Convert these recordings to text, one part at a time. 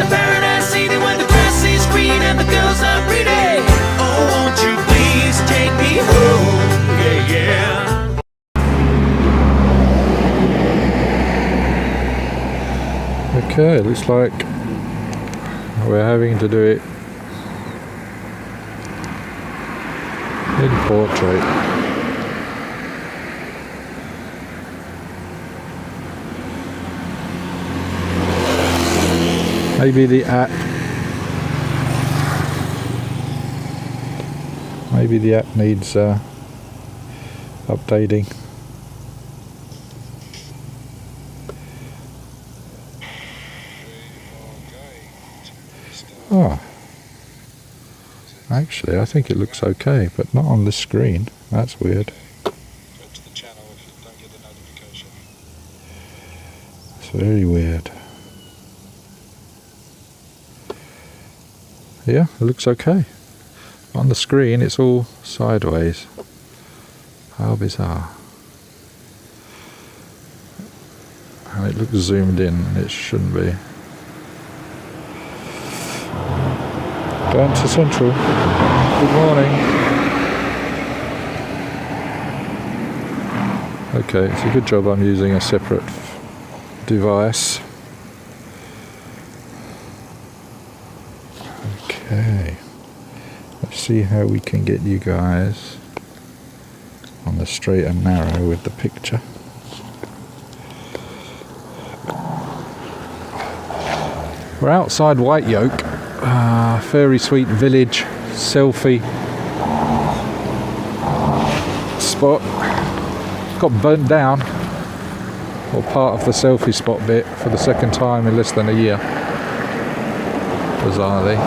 the paradise city where the grass is green and the girls are pretty. Oh, won't you please take me home? Yeah, yeah. Okay, looks like we're having to do it in portrait. Maybe the app needs updating. Oh, actually I think it looks okay, but not on this screen. That's weird. Go to the channel if you don't get the notification. It's very weird. Yeah, it looks okay. On the screen it's all sideways. How bizarre. And it looks zoomed in and it shouldn't be. Going to Central. Good morning. Okay, it's a good job I'm using a separate device. Okay, let's see how we can get you guys on the straight and narrow with the picture. We're outside White Yoke, very sweet village selfie spot. Got burnt down, or part of the selfie spot bit, for the second time in less than a year, bizarrely.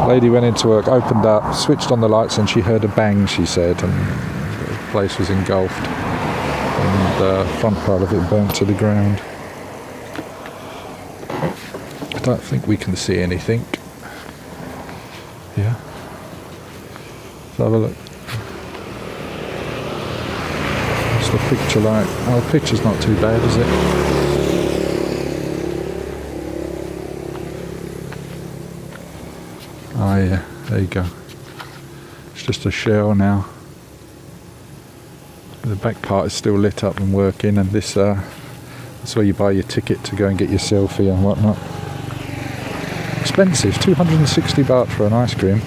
Lady went into work, opened up, switched on the lights, and she heard a bang, she said, and the place was engulfed and the front part of it burnt to the ground. I don't think we can see anything. Yeah. Let's have a look. What's the picture like? Oh, the picture's not too bad, is it? Oh yeah, there you go. It's just a shell now. The back part is still lit up and working, and this that's where you buy your ticket to go and get your selfie and whatnot. Expensive, 260 baht for an ice cream.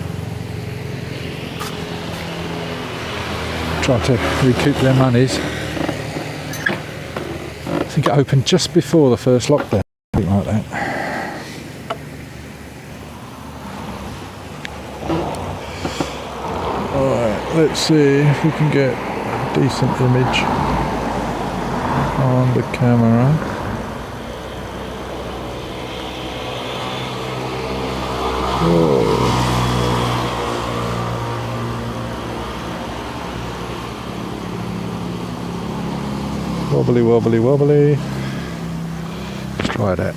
Trying to recoup their monies. I think it opened just before the first lockdown, something like that. Alright, let's see if we can get a decent image on the camera. Whoa. Wobbly, wobbly, wobbly. Let's try that.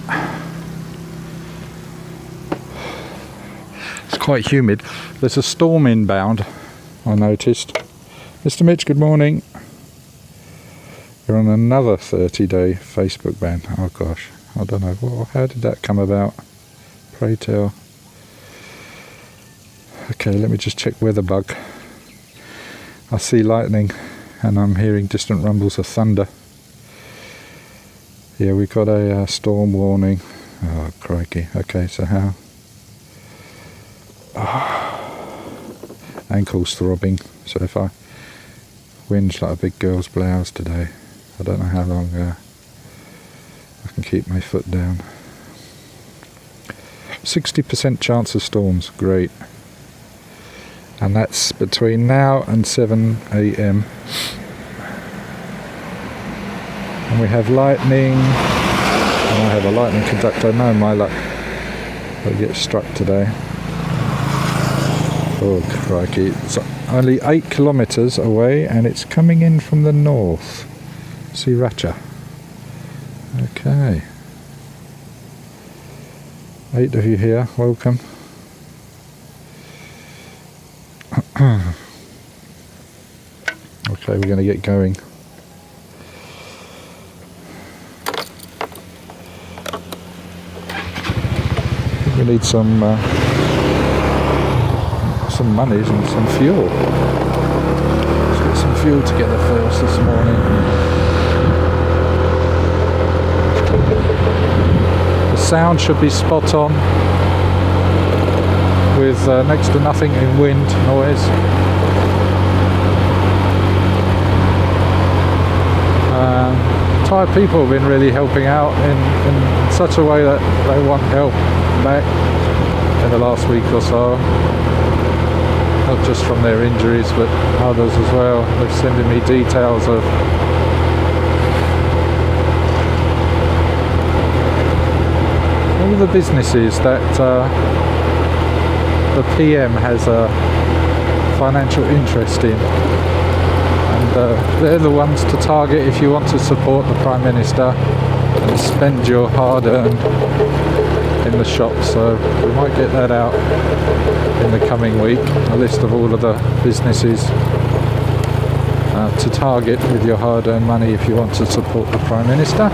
It's quite humid. There's a storm inbound, I noticed. Mr. Mitch, good morning. You're on another 30-day Facebook ban. Oh gosh, I don't know. How did that come about? Pray tell. Okay, let me just check weather bug. I see lightning and I'm hearing distant rumbles of thunder. Yeah, we got a storm warning. Oh, crikey. Okay, so how? Oh, ankles throbbing. So if I whinge like a big girl's blouse today, I don't know how long I can keep my foot down. 60% chance of storms. Great. And that's between now and 7 AM. And we have lightning, and I have a lightning conductor. No, my luck, I'll get struck today. Oh crikey, it's only 8 kilometres away and it's coming in from the north. Sriracha. Okay. 8 of you here, welcome. Okay, we're going to get going. We need some money and some fuel. Let's get some fuel together first this morning. The sound should be spot on, with next to nothing in wind noise. Thai people have been really helping out in such a way that they want help back in the last week or so. Not just from their injuries, but others as well. They're sending me details of all the businesses that the PM has a financial interest in. And they're the ones to target if you want to support the Prime Minister and spend your hard-earned in the shop. So we might get that out in the coming week, a list of all of the businesses to target with your hard-earned money if you want to support the Prime Minister.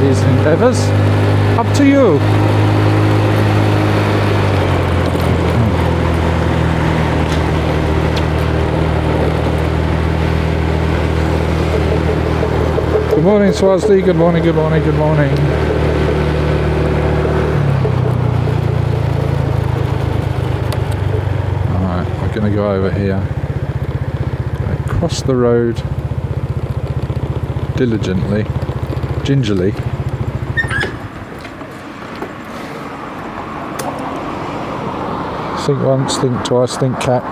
His endeavours, up to you. Good morning, Swazdi. Good morning, good morning, good morning. Alright, we're going to go over here. Cross the road diligently, gingerly. Think once, think twice, think cat.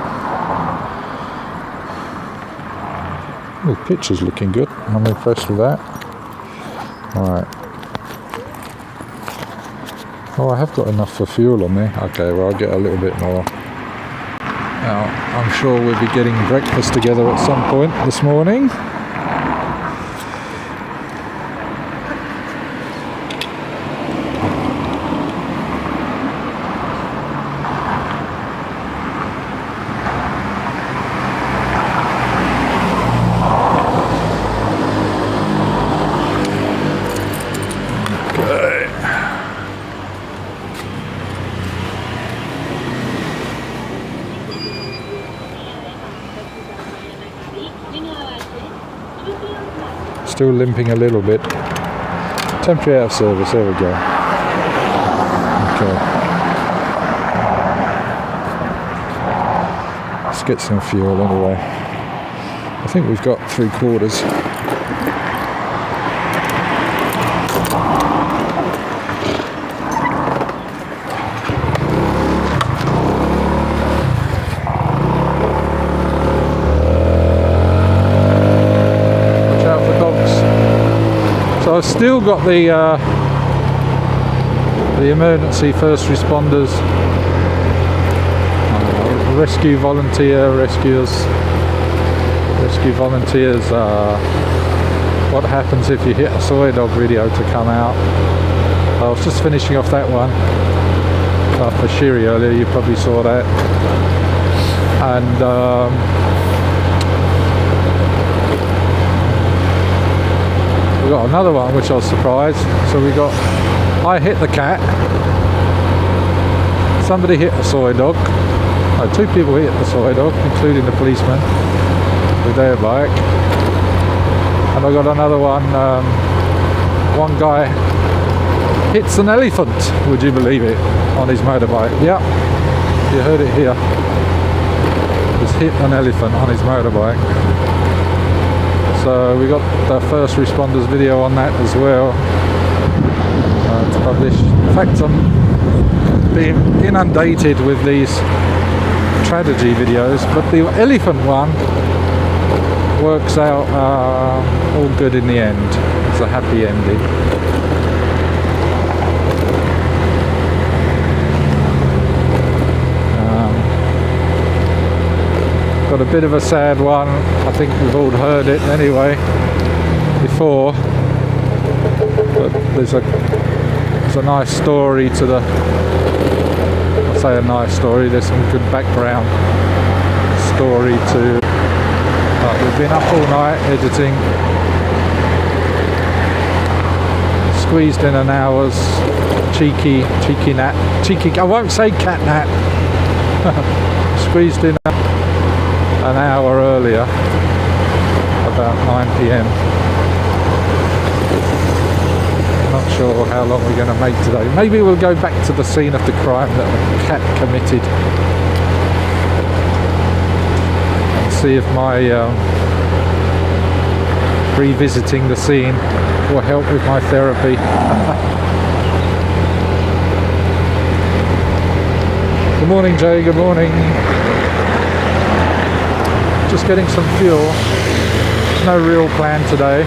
Oh, picture's looking good. I'm impressed with that. Alright. Oh, I have got enough for fuel on me. Okay, well I'll get a little bit more. Now, I'm sure we'll be getting breakfast together at some point this morning. Still limping a little bit. Temporary out of service, there we go. Okay. Let's get some fuel anyway. I think we've got 3/4. I've still got the emergency first responders, rescue volunteers. What happens if you hit a soy dog video to come out. I was just finishing off that one for Shiri earlier. You probably saw that, and we got another one which I was surprised. So we got, I hit the cat, somebody hit a soy dog, no, 2 people hit the soy dog, including the policeman with their bike, and I got another one, one guy hits an elephant, would you believe it, on his motorbike. Yep, you heard it here, just hit an elephant on his motorbike. So we got the first responders video on that as well to publish. In fact, I'm being inundated with these tragedy videos, but the elephant one works out all good in the end. It's a happy ending. Got a bit of a sad one. I think we've all heard it anyway before, but there's a nice story to the, I say a nice story, there's some good background story to, we've been up all night editing, squeezed in an hour's cheeky nat. I won't say cat nap. Squeezed in an hour earlier, about 9 p.m. Not sure how long we're going to make today. Maybe we'll go back to the scene of the crime that the cat committed and see if my revisiting the scene will help with my therapy. Good morning, Jay. Good morning. Just getting some fuel. No real plan today.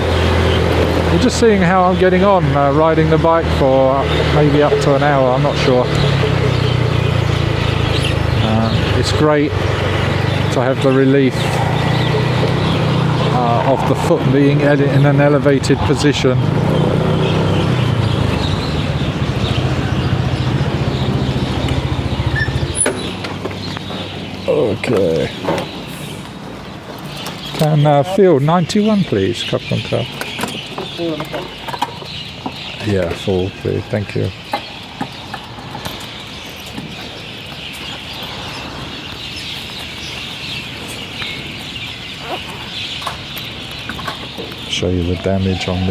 We're just seeing how I'm getting on, riding the bike for maybe up to an hour, I'm not sure. It's great to have the relief of the foot being in an elevated position. Okay. Can fuel 91 please, Captain Cup. Yeah, full please, thank you. Show you the damage on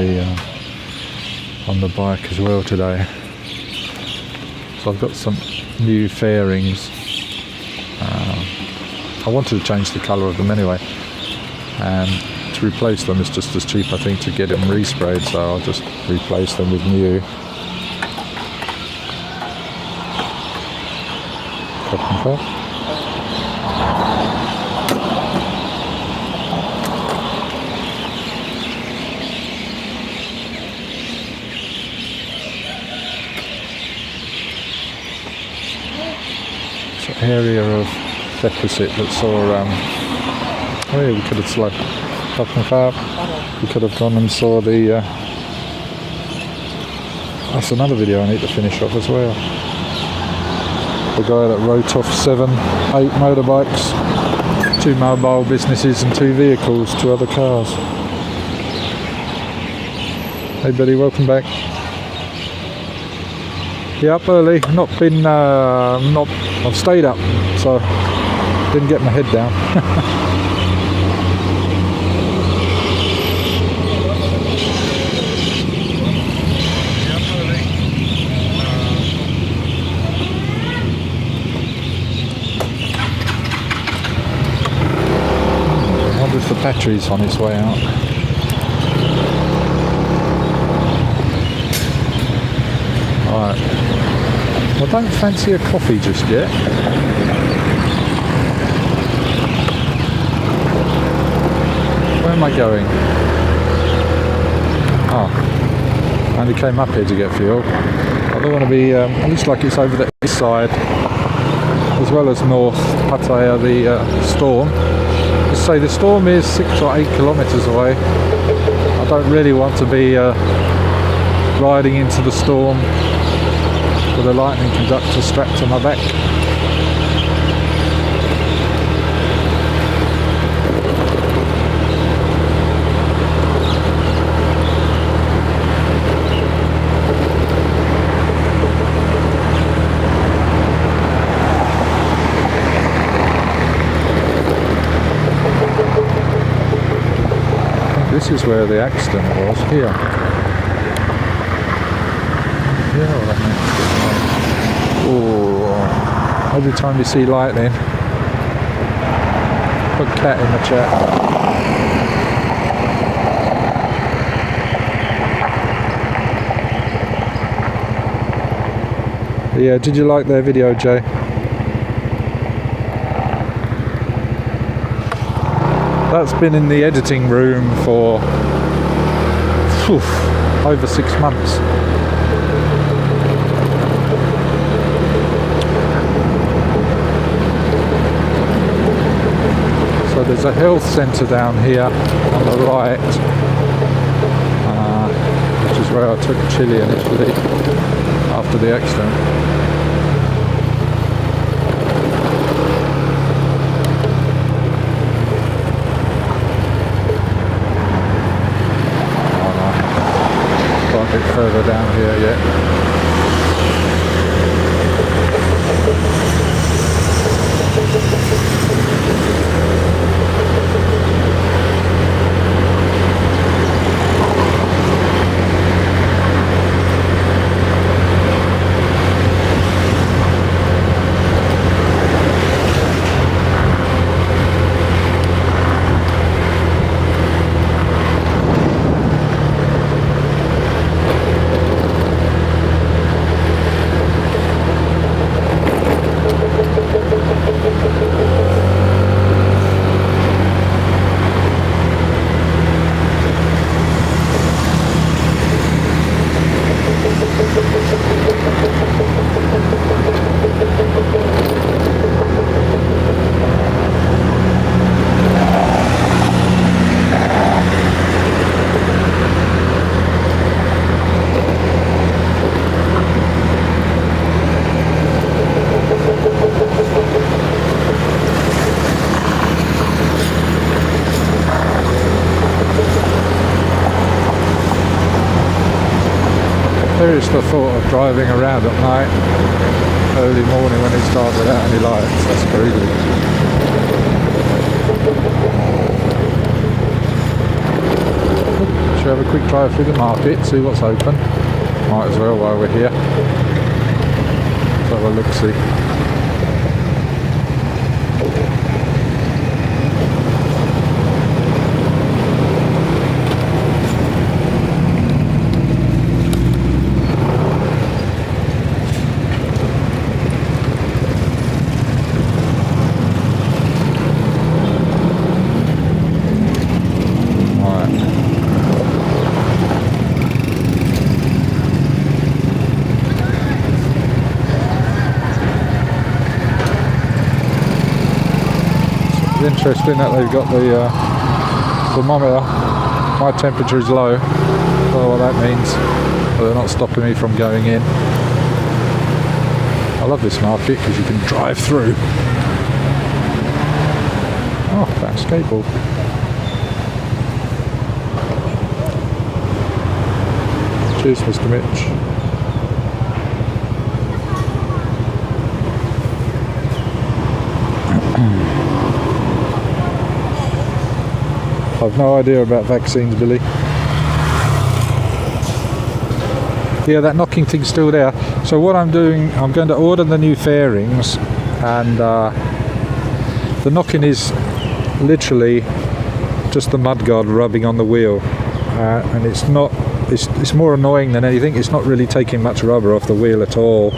the bike as well today. So I've got some new fairings. I wanted to change the colour of them anyway, and to replace them is just as cheap, I think, to get them resprayed, so I'll just replace them with new. Cotton cup. It's an area of deficit that saw, oh yeah, we could have slowed up and far. We could have gone and saw the, that's another video I need to finish off as well. The guy that wrote off 7, 8 motorbikes, 2 mobile businesses and 2 vehicles, 2 other cars. Hey buddy, welcome back. Yeah, up early, I've stayed up, so didn't get my head down. I wonder if the battery's on its way out. Alright. I don't fancy a coffee just yet. Where am I going? Oh, I only came up here to get fuel. I don't want to be, it looks like it's over the east side, as well as north, Pattaya, the storm. Let's say the storm is 6 or 8 kilometres away. I don't really want to be riding into the storm with a lightning conductor strapped to my back. This is where the accident was, here. Oh, every time you see lightning, put cat in the chat. Yeah, did you like their video, Jay? That's been in the editing room for over 6 months. So there's a health centre down here on the right, which is where I took Chile initially after the accident. Further down here yet. Seriously, the thought of driving around at night, early morning when it starts without any lights, that's crazy. Should we have a quick drive through the market, see what's open? Might as well while we're here. Let's have a look-see. Interesting that they've got the thermometer. My temperature is low. I don't know what that means, but they're not stopping me from going in. I love this market because you can drive through. Oh, that skateboard. Cheers, Mr. Mitch. I've no idea about vaccines, Billy. Yeah, that knocking thing's still there. So what I'm doing, I'm going to order the new fairings, and the knocking is literally just the mudguard rubbing on the wheel, and it's not. It's more annoying than anything. It's not really taking much rubber off the wheel at all.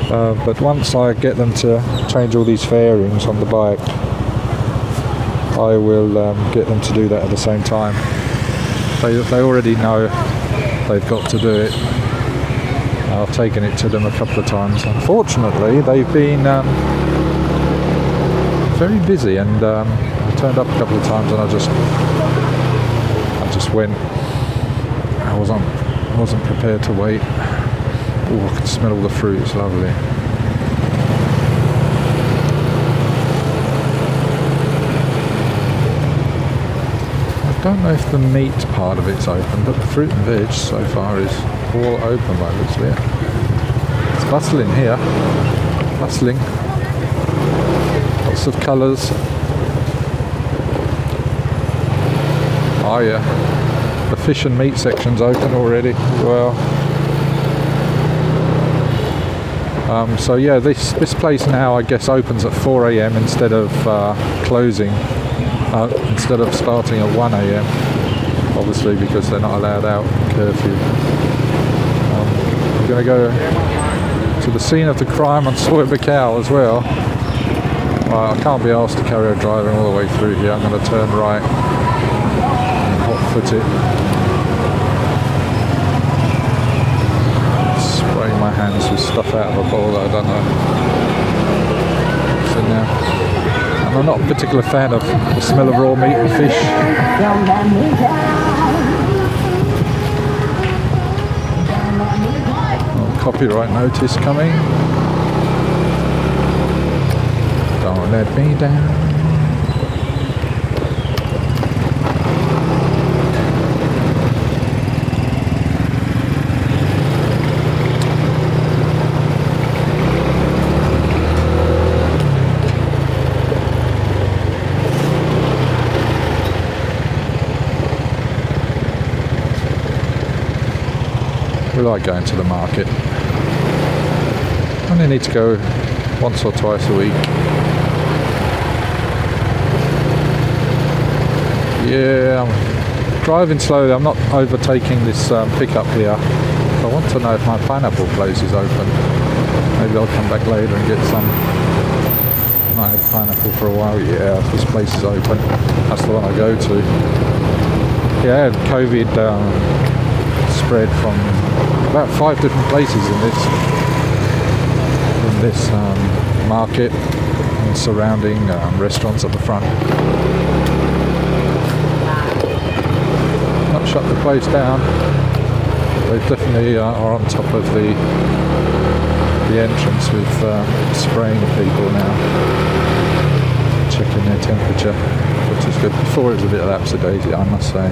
But once I get them to change all these fairings on the bike, I will get them to do that at the same time. They already know they've got to do it. I've taken it to them a couple of times. Unfortunately, they've been very busy, and I turned up a couple of times, and I just went. I wasn't prepared to wait. Oh, I can smell all the fruit. It's lovely. I don't know if the meat part of it's open, but the fruit and veg so far is all open by the looks of it. It's bustling here. Bustling. Lots of colours. Oh yeah. The fish and meat section's open already as well. So yeah, this place now I guess opens at 4 AM instead of closing. Instead of starting at 1 AM, obviously because they're not allowed out, curfew. I'm going to go to the scene of the crime on Soy Macau as well. I can't be asked to carry on driving all the way through here. I'm going to turn right and hot foot it. Spray my hands with stuff out of a bowl that I don't know what's in there. I'm not a particular fan of the smell of raw meat and fish. Oh, copyright notice coming. Don't let me down. We like going to the market. Only need to go once or twice a week. Yeah, I'm driving slowly. I'm not overtaking this pickup here. I want to know if my pineapple place is open. Maybe I'll come back later and get some. I've not had pineapple for a while. Yeah, this place is open. That's the one I go to. Yeah, I had COVID spread from about 5 different places in this market and surrounding restaurants at the front. Not shut the place down. They definitely are on top of the entrance with spraying people now, checking their temperature, which is good. Before it was a bit lapsy-daisy, I must say.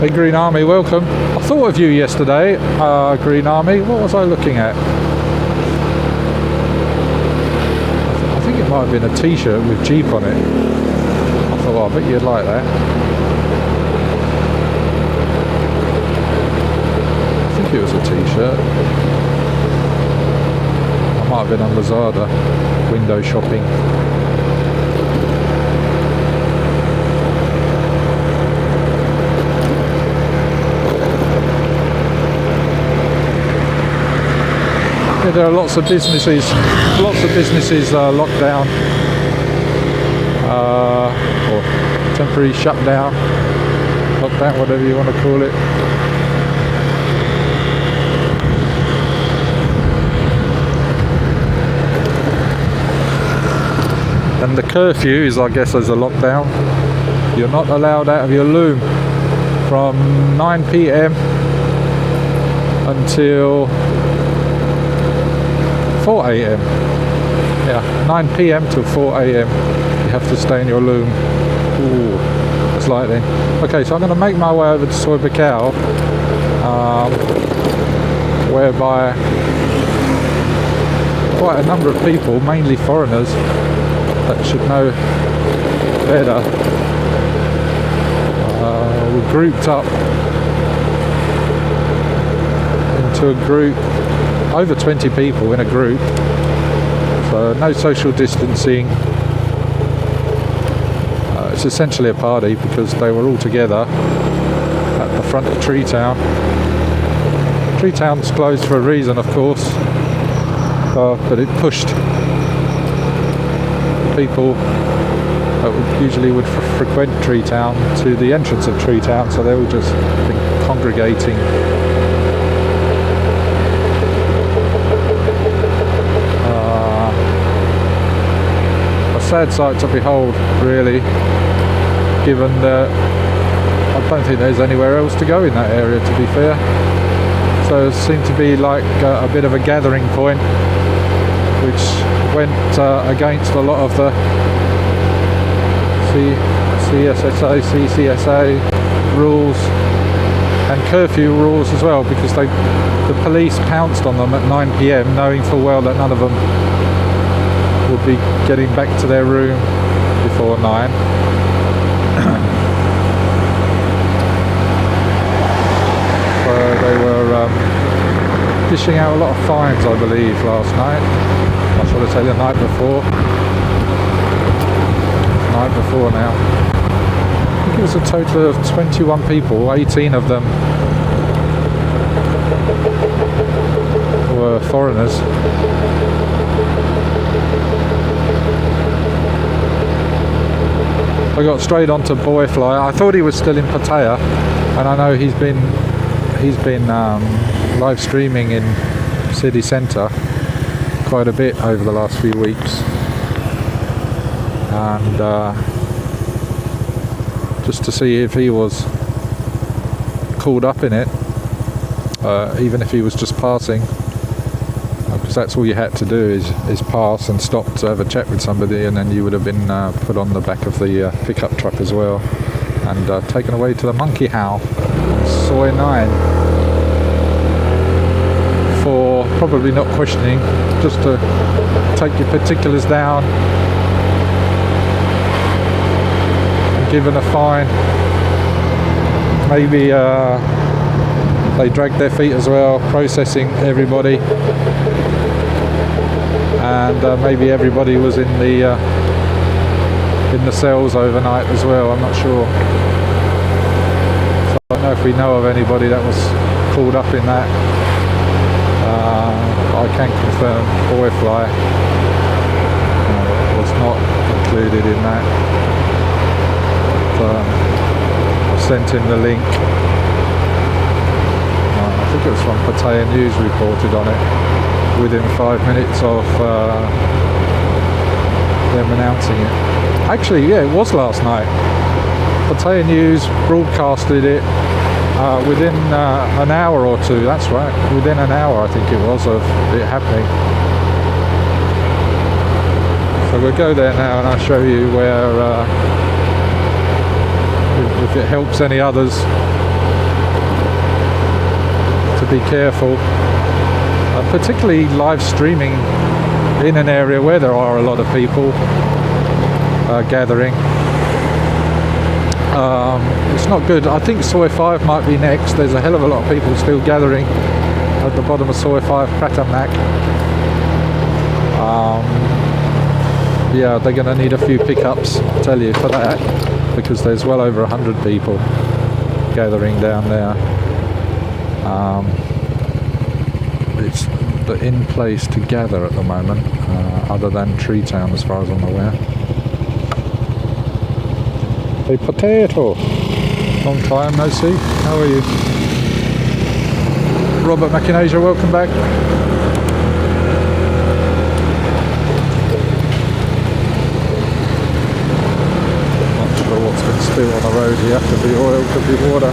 Hey Green Army, welcome. I thought of you yesterday, Green Army. What was I looking at? I think it might have been a t-shirt with Jeep on it. I thought, oh, I bet you'd like that. I think it was a t-shirt. I might have been on Lazada, window shopping. Yeah, there are lots of businesses locked down or temporary shutdown, lockdown, whatever you want to call it. And the curfew is, I guess, as a lockdown. You're not allowed out of your loom from 9 p.m. until 4 a.m. Yeah, 9 p.m. till 4 a.m. You have to stay in your loom. Ooh, it's lightning. Okay, so I'm going to make my way over to Soy Buakhao, whereby quite a number of people, mainly foreigners, that should know better, were grouped up into a group. Over 20 people in a group, so no social distancing. It's essentially a party because they were all together at the front of Tree Town. Tree Town's closed for a reason, of course, but it pushed people that usually would frequent Tree Town to the entrance of Tree Town, so they were just congregating. Sad sight to behold, really, given that I don't think there's anywhere else to go in that area, to be fair. So it seemed to be like a bit of a gathering point, which went against a lot of the CSSA, CCSA rules and curfew rules as well, because the police pounced on them at 9 p.m. knowing full well that none of them would be getting back to their room before 9. So they were dishing out a lot of fines, I believe, last night. Or should I say the night before? Night before now. I think it was a total of 21 people, 18 of them were foreigners. I got straight onto Boyfly. I thought he was still in Pattaya, and I know he's been live streaming in city centre quite a bit over the last few weeks, and just to see if he was caught up in it, even if he was just passing. Because that's all you had to do is pass and stop to have a chat with somebody, and then you would have been put on the back of the pickup truck as well and taken away to the Monkey How, Soi 9, for probably not questioning, just to take your particulars down and given a fine. Maybe they dragged their feet as well, processing everybody. And maybe everybody was in the cells overnight as well. I'm not sure. So I don't know if we know of anybody that was caught up in that. I can confirm Boyfly was not included in that. I sent him the link. I think it was from Pattaya News reported on it within 5 minutes of them announcing it. Actually, yeah, it was last night. Pattaya News broadcasted it within an hour or two. That's right, within an hour I think it was of it happening. So we'll go there now and I'll show you where if it helps any others to be careful, particularly live streaming in an area where there are a lot of people gathering. It's not good. I think Soi 5 might be next. There's a hell of a lot of people still gathering at the bottom of Soi 5 Pattaya. Yeah, they're going to need a few pickups, I tell you, for that, because there's well over 100 people gathering down there. It's in place to gather at the moment, other than Tree Town as far as I'm aware. Hey Potato! Long time no see, how are you? Robert McInasia, welcome back. Not sure what's been spilled on the road here, could be oil, could be water.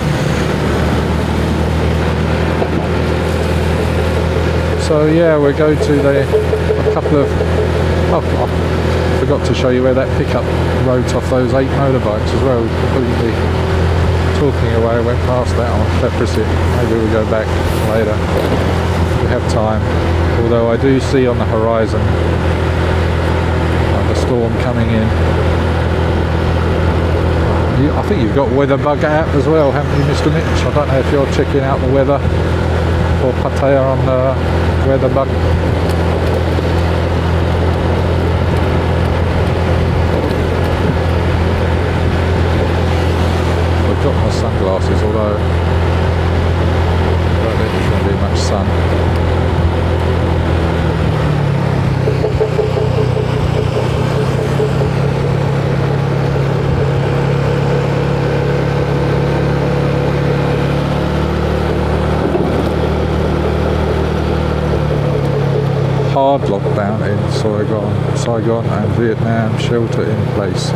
So yeah, we'll go to a couple of... I forgot to show you where that pickup wrote off those 8 motorbikes as well. Completely talking away, went past that on Peppersit. Maybe we'll go back later. We have time. Although I do see on the horizon the storm coming in. I think you've got WeatherBug app as well, haven't you, Mr. Mitch? I don't know if you're checking out the weather for Pattaya on the WeatherBug. I've got my sunglasses, although I don't think there's going to be much sun. Hard lockdown in Saigon and Vietnam, shelter in place.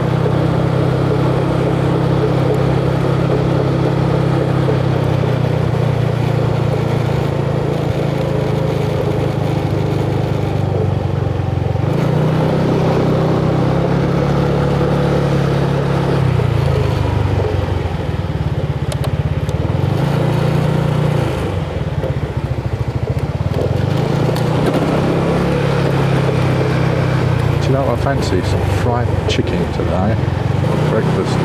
I fancy some fried chicken today for breakfast.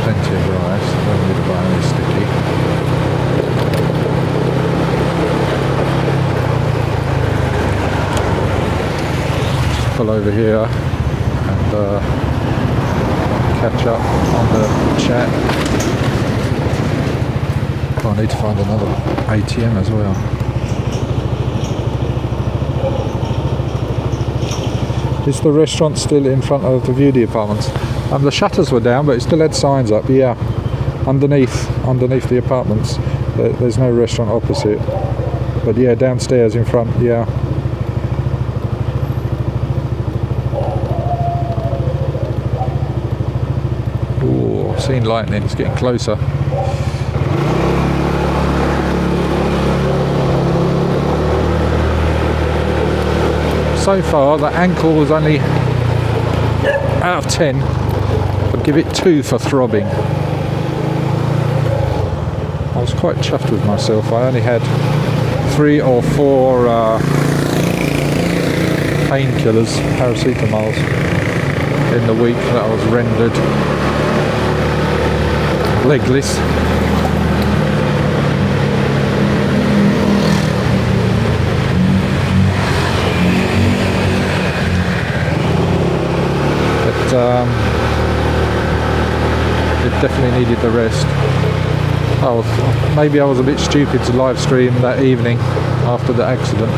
Plenty of rice, I don't need to buy any sticky. Just pull over here and catch up on the chat. Oh, I need to find another ATM as well. Is the restaurant still in front of the beauty apartments? The shutters were down, but it still had signs up. Yeah, underneath the apartments. There's no restaurant opposite. But yeah, downstairs in front. Yeah. Ooh, I've seen lightning. It's getting closer. So far, the ankle was only out of 10. I'd give it 2 for throbbing. I was quite chuffed with myself. I only had 3 or 4 painkillers, paracetamols, in the week that I was rendered legless. It definitely needed the rest. Oh, maybe I was a bit stupid to live stream that evening after the accident.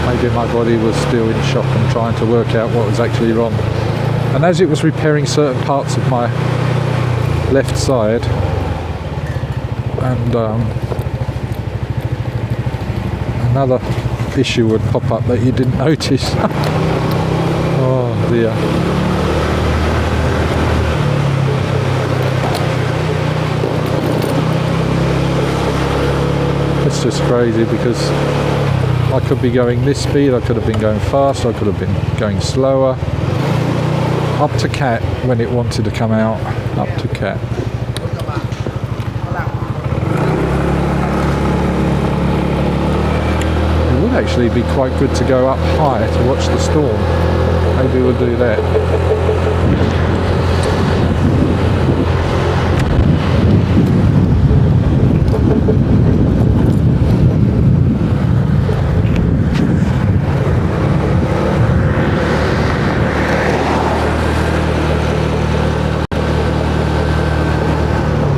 Maybe my body was still in shock and trying to work out what was actually wrong. And as it was repairing certain parts of my left side, and another issue would pop up that you didn't notice. Oh dear. It's just crazy because I could be going this speed, I could have been going faster, I could have been going slower. up to cat when it wanted to come out. Up to cat. It would actually be quite good to go up high to watch the storm. Maybe we'll do that.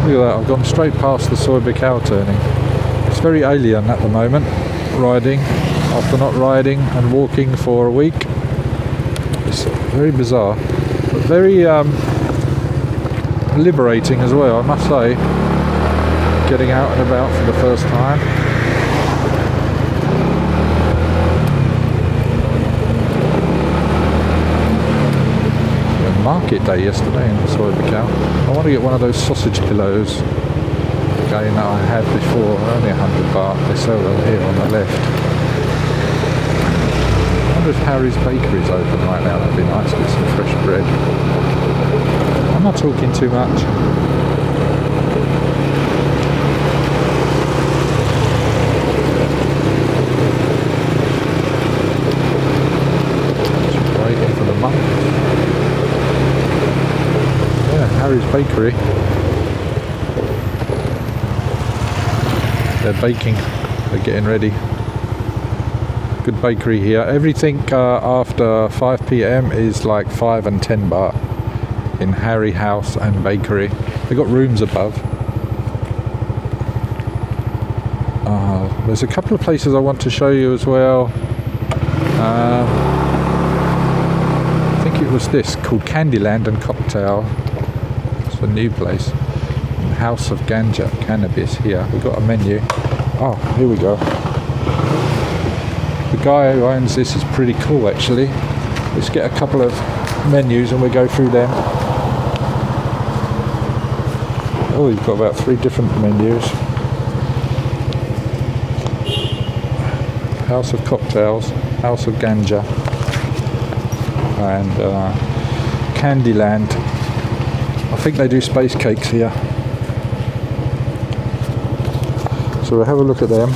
Look at that, I've gone straight past the Soy Cow turning. It's very alien at the moment, riding, after not riding and walking for a week. It's very bizarre, but very liberating as well, I must say, getting out and about for the first time. Market day yesterday in Soy Cow. I want to get one of those sausage pillows again that I had before, only 100 baht. They sell them here on the left. I wonder if Harry's Bakery is open right now. That'd be nice to get some fresh bread. I'm not talking too much. Just waiting for the monk. Harry's Bakery. They're baking, they're getting ready. Good bakery here. Everything after 5 p.m. is like 5 and 10 baht in Harry House and Bakery. They've got rooms above. There's a couple of places I want to show you as well. I think it was this called Candyland and Cocktail. A new place, House of Ganja, cannabis. Here we've got a menu. Oh, here we go. The guy who owns this is pretty cool actually. Let's get a couple of menus and we'll go through them. Oh, you've got about 3 different menus. House of Cocktails, House of Ganja, and Candyland. I think they do space cakes here. So we'll have a look at them.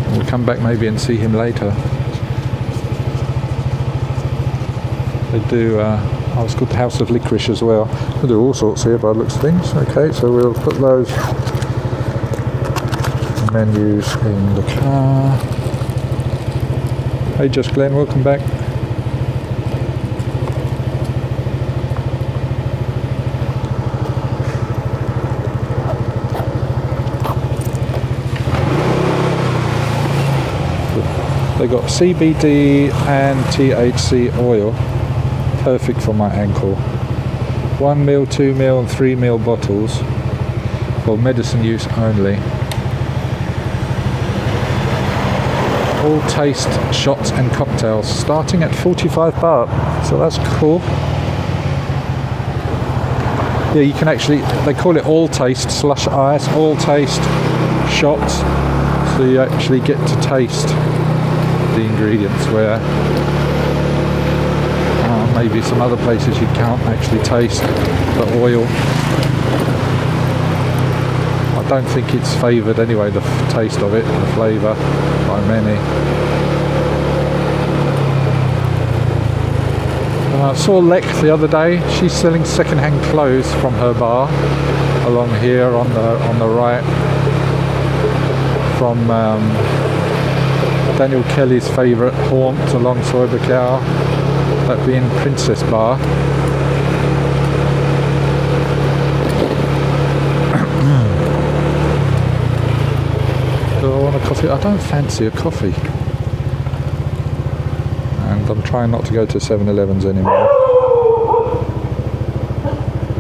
And we'll come back maybe and see him later. They do, it's called the House of Licorice as well. They do all sorts here by the looks of things. Okay, so we'll put those menus in the car. Hey Just Glenn, welcome back. They got CBD and THC oil, perfect for my ankle. 1 ml, 2 ml and 3 ml bottles for medicine use only. All taste shots and cocktails starting at 45 baht, so that's cool. Yeah, you can actually, they call it all taste slush ice, all taste shots, so you actually get to taste the ingredients where maybe some other places you can't actually taste the oil. I don't think it's favoured anyway, the taste of it, the flavour, by many. I saw Lek the other day. She's selling second-hand clothes from her bar along here on the right, from Daniel Kelly's favourite haunt along Soy Cow, that being Princess Bar. Do I want a coffee? I don't fancy a coffee. And I'm trying not to go to 7-Elevens anymore.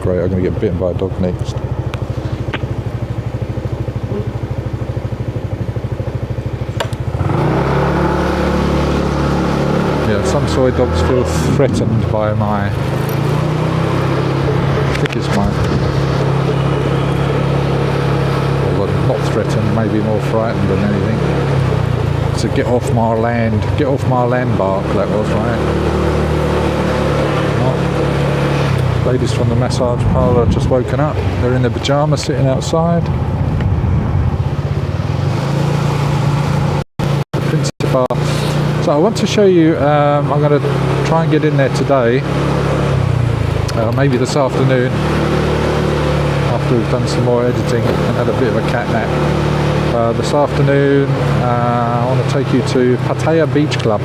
Great, I'm going to get bitten by a dog next. Yeah, some soy dogs feel threatened by my... I think it's mine. Well, not threatened, maybe more frightened than anything. It's a get off my land bark, that was, right? Ladies from the massage parlour have just woken up. They're in their pyjamas sitting outside. The principal. So I want to show you, I'm going to try and get in there today, maybe this afternoon, after we've done some more editing and had a bit of a cat nap. This afternoon I want to take you to Pattaya Beach Club.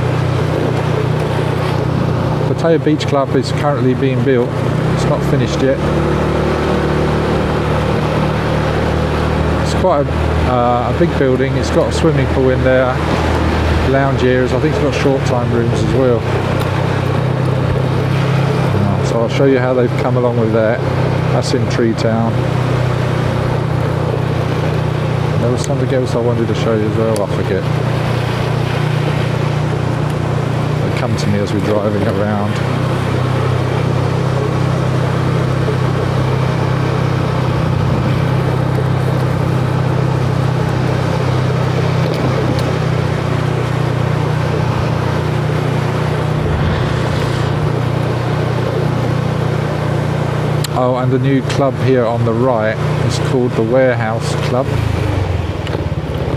Pattaya Beach Club is currently being built. It's not finished yet. It's quite a big building. It's got a swimming pool in there, lounge areas. I think it's got short time rooms as well. So I'll show you how they've come along with that. That's in Tree Town. There was something else I wanted to show you as well, I forget. They come to me as we're driving around. Oh, and the new club here on the right is called the Warehouse Club.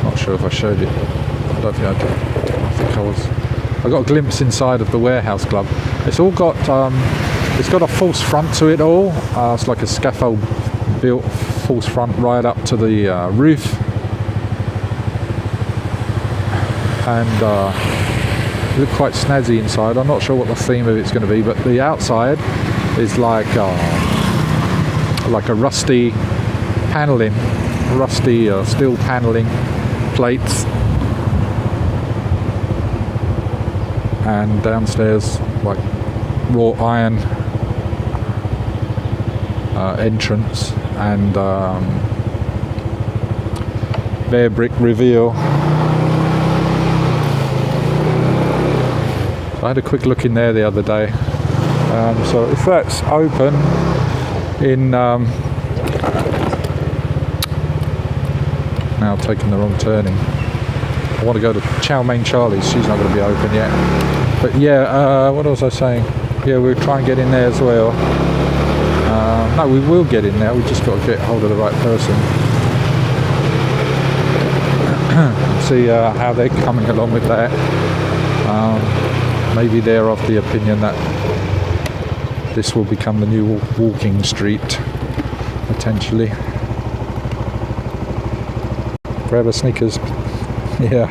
Not sure if I showed it. I don't think I did. I think I was. I got a glimpse inside of the Warehouse Club. It's all got. It's got a false front to it all. It's like a scaffold built false front right up to the roof, and it looked quite snazzy inside. I'm not sure what the theme of it's going to be, but the outside is like a rusty paneling, rusty steel paneling plates, and downstairs like wrought iron entrance and bare brick reveal. So I had a quick look in there the other day. So if that's open in now taking the wrong turning. I want to go to Chow Mein Charlie's. She's not going to be open yet. But yeah, what was I saying? Yeah, we'll try and get in there as well. No, we will get in there. We just got to get hold of the right person. See how they're coming along with that. Maybe they're of the opinion that this will become the new walking street, potentially. Grab a Snickers. Yeah.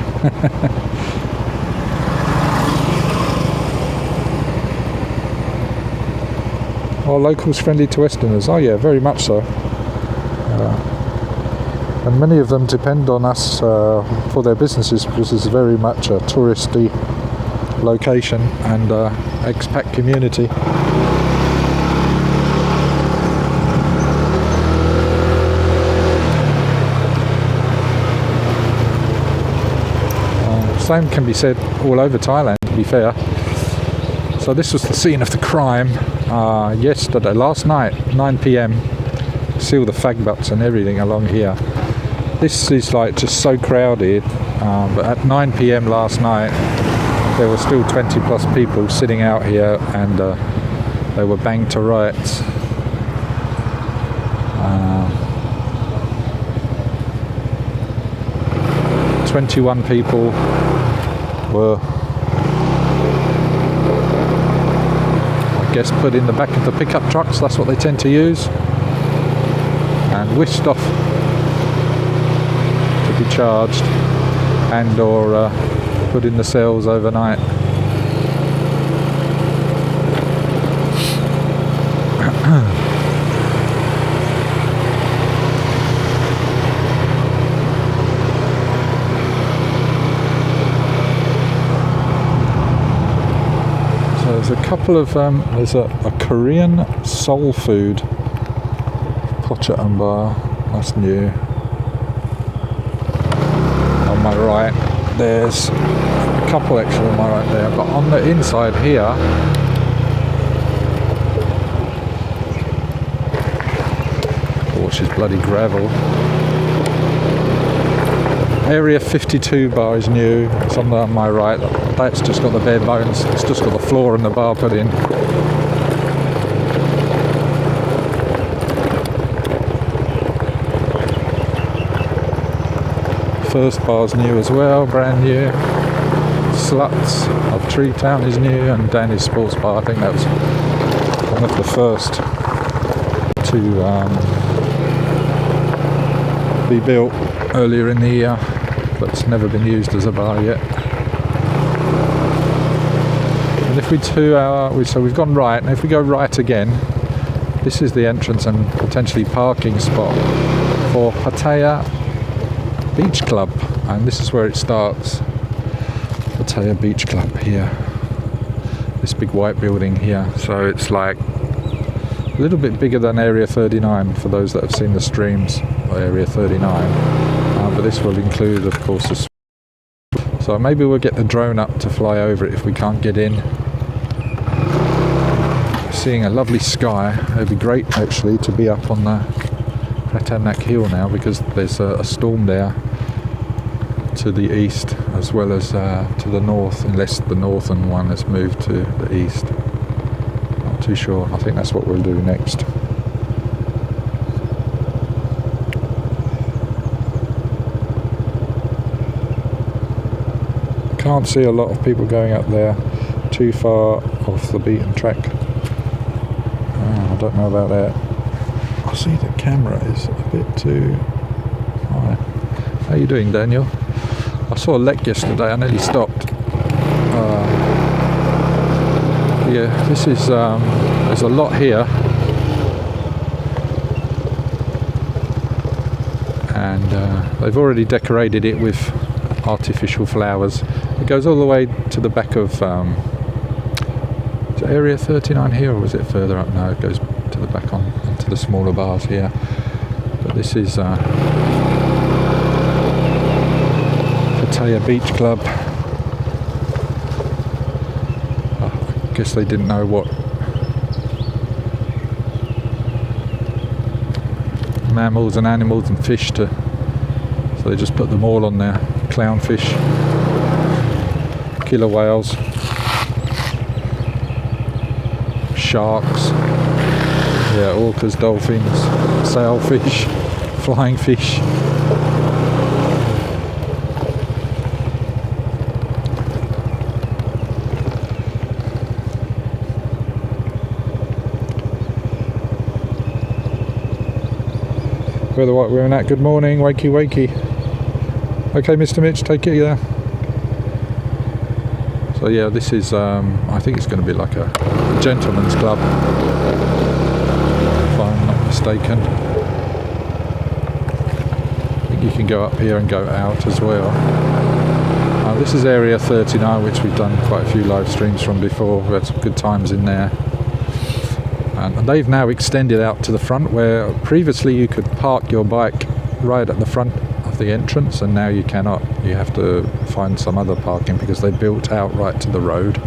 Are locals friendly to Westerners? Oh yeah, very much so. And many of them depend on us for their businesses, because it's very much a touristy location and expat community. Same can be said all over Thailand, to be fair. So this was the scene of the crime yesterday, last night, 9 p.m. See all the fag butts and everything along here. This is like just so crowded, but at 9 p.m. last night there were still 20 plus people sitting out here, and they were banged to rights. 21 people were, I guess, put in the back of the pickup trucks. That's what they tend to use, and whisked off to be charged and or put in the cells overnight. There's a couple of, there's a Korean soul food Pocha and bar, that's new. On my right, there's a couple extra on my right there, but on the inside here, which is bloody gravel. Area 52 bar is new. It's on my right. That's just got the bare bones. It's just got the floor and the bar put in. first bar's new as well, brand new. Sluts of Tree Town is new, and Danny's Sports Bar, I think that was one of the first to be built earlier in the year, but it's never been used as a bar yet. And if so we've gone right, and if we go right again, this is the entrance and potentially parking spot for Pattaya Beach Club, and this is where it starts. Pattaya Beach Club here, this big white building here. So it's like a little bit bigger than Area 39 for those that have seen the streams of Area 39, but this will include, of course, the. So maybe we'll get the drone up to fly over it if we can't get in. Seeing a lovely sky. It'd be great actually to be up on the Pattaya Hill now, because there's a storm there to the east as well as to the north, unless the northern one has moved to the east. Not too sure. I think that's what we'll do next. Can't see a lot of people going up there, too far off the beaten track. I don't know about that. I see the camera is a bit too high. How you doing, Daniel? I saw a lek yesterday, I nearly stopped. Yeah, this is, there's a lot here. And they've already decorated it with artificial flowers. It goes all the way to the back of, is it Area 39 here, or was it further up? No, it goes to the back onto the smaller bars here. But this is Pattaya Beach Club. I guess they didn't know what mammals and animals and fish so they just put them all on there. Clownfish, killer whales, sharks, yeah, orcas, dolphins, sailfish, flying fish. Where the white women at? Good morning, wakey wakey. Okay, Mr. Mitch, take it there. So yeah, this is, I think it's going to be like a gentleman's club, if I'm not mistaken. I think you can go up here and go out as well. This is Area 39, which we've done quite a few live streams from before. We had some good times in there. And they've now extended out to the front, where previously you could park your bike right at the front of the entrance, and now you cannot. You have to find some other parking because they built out right to the road.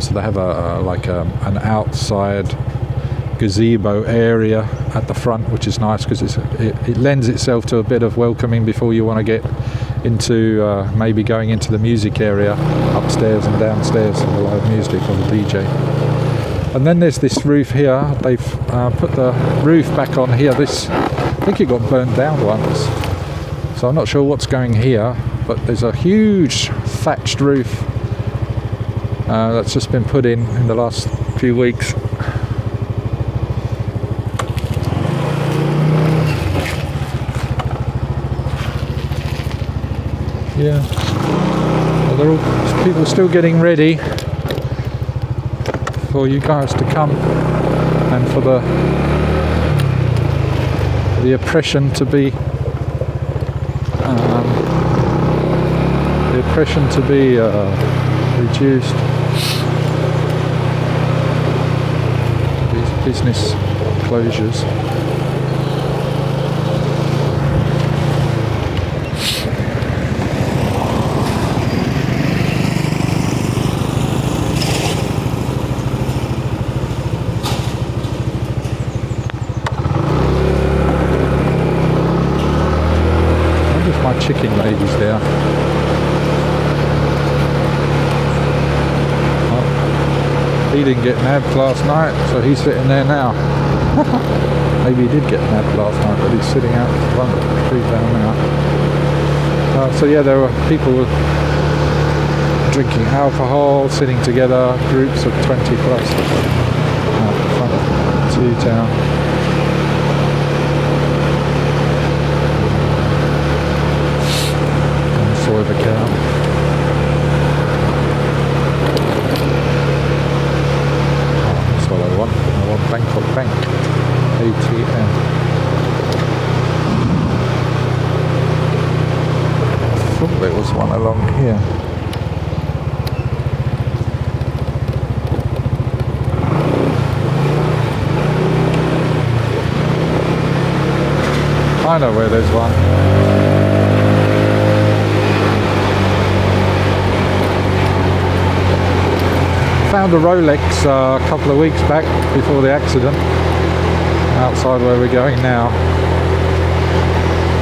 So they have an outside gazebo area at the front, which is nice because it lends itself to a bit of welcoming before you want to get into maybe going into the music area upstairs and downstairs for the live music or the DJ. And then there's this roof here. They've put the roof back on here. I think it got burnt down once, so I'm not sure what's going here, but there's a huge thatched roof that's just been put in the last few weeks. Yeah, well, people still getting ready for you guys to come, and for the oppression to be reduced. These business closures. Chicken ladies there. Oh, he didn't get nabbed last night, so he's sitting there now. Maybe he did get nabbed last night, but he's sitting out in front of the tree down now. So yeah, there were people drinking alcohol, sitting together, groups of 20 plus out the front of Tea Town. And saw the cow. That's what I want. I want Bangkok Bank ATM. I thought there was one along here. I know where there's one. Found a Rolex a couple of weeks back before the accident outside where we're going now.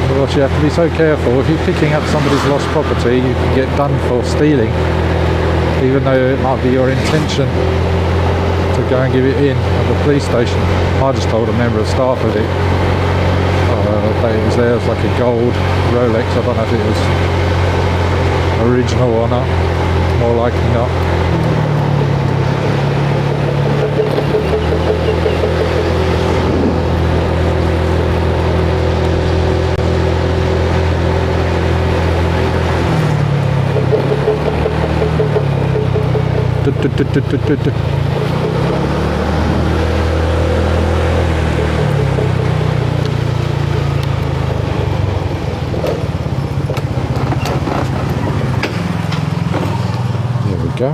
Of course, you have to be so careful. If you're picking up somebody's lost property, you can get done for stealing, even though it might be your intention to go and give it in at the police station. I just told a member of staff of it. That it was there as like a gold Rolex. I don't know if it was original or not. More likely not. Go.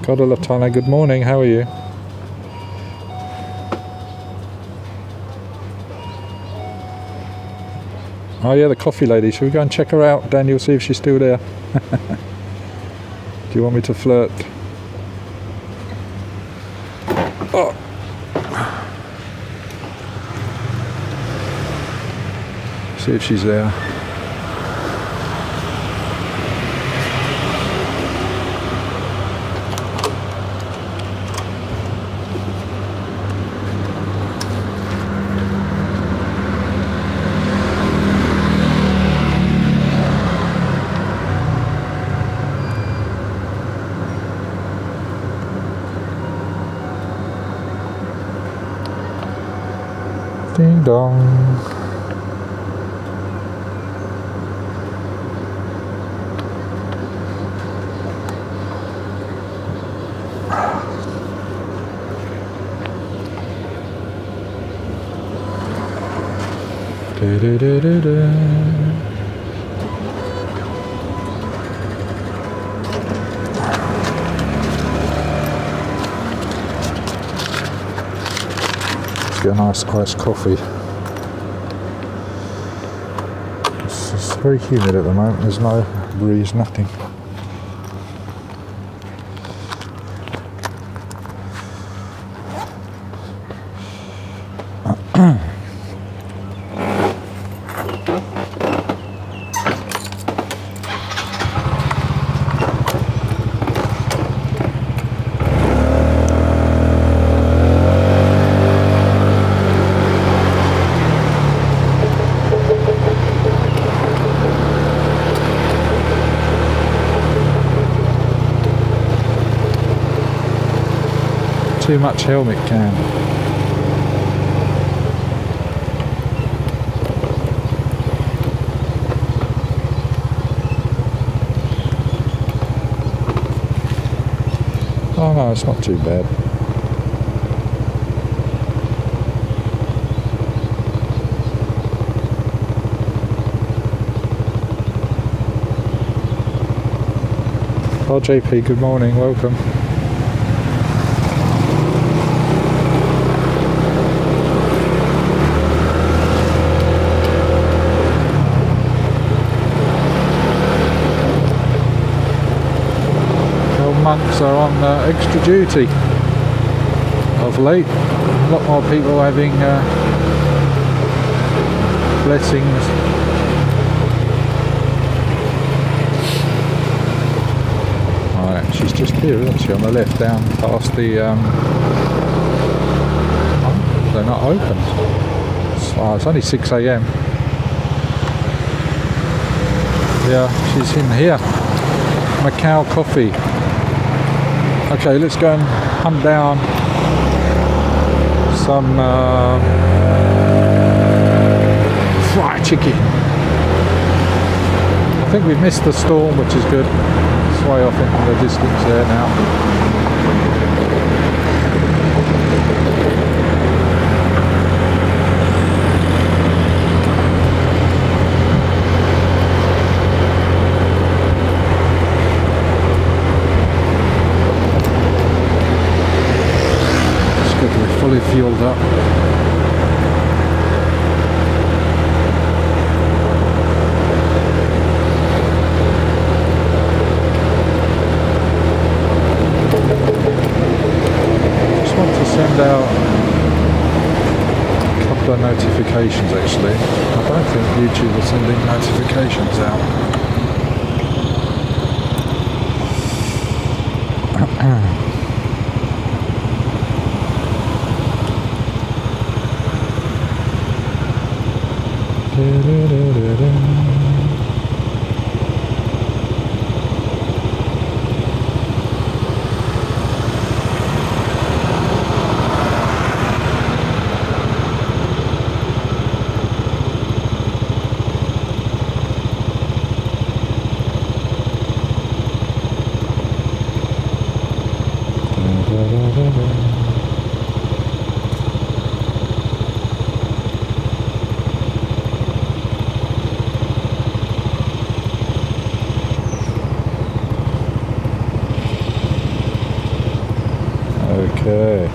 Kodala Thailand, good morning, how are you? Oh yeah, the coffee lady, should we go and check her out, Daniel, see if she's still there? Do you want me to flirt? Oh. See if she's there. Ding dong. Da, da, da, da, da. Get a nice iced coffee. It's very humid at the moment, there's no breeze, nothing. Too much helmet cam. Oh no, it's not too bad. Oh JP, good morning, welcome. Monks are on extra duty of late. A lot more people having blessings. Right, she's just here, isn't she, on the left, down past the... oh, they're not open. Oh, it's only 6 a.m. Yeah, she's in here. Macau coffee. Okay, let's go and hunt down some fried chicken. I think we've missed the storm, which is good. It's way off into the distance there now. Fully fueled up. Just want to send out a couple of notifications actually. I don't think YouTube is sending notifications out. Okay.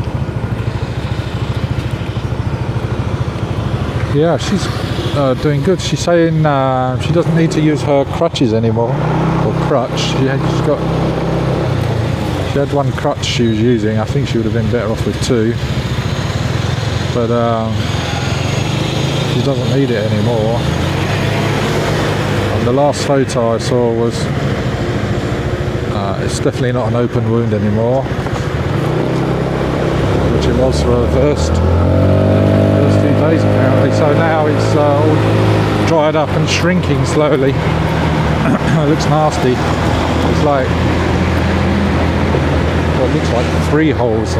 Yeah, she's doing good. She's saying she doesn't need to use her crutches anymore, or crutch. She had one crutch she was using. I think she would have been better off with two, but she doesn't need it anymore. And the last photo I saw was it's definitely not an open wound anymore, which it was for her first few days apparently. So now it's all dried up and shrinking slowly. It looks nasty. It's like, well, it looks like 3 holes. I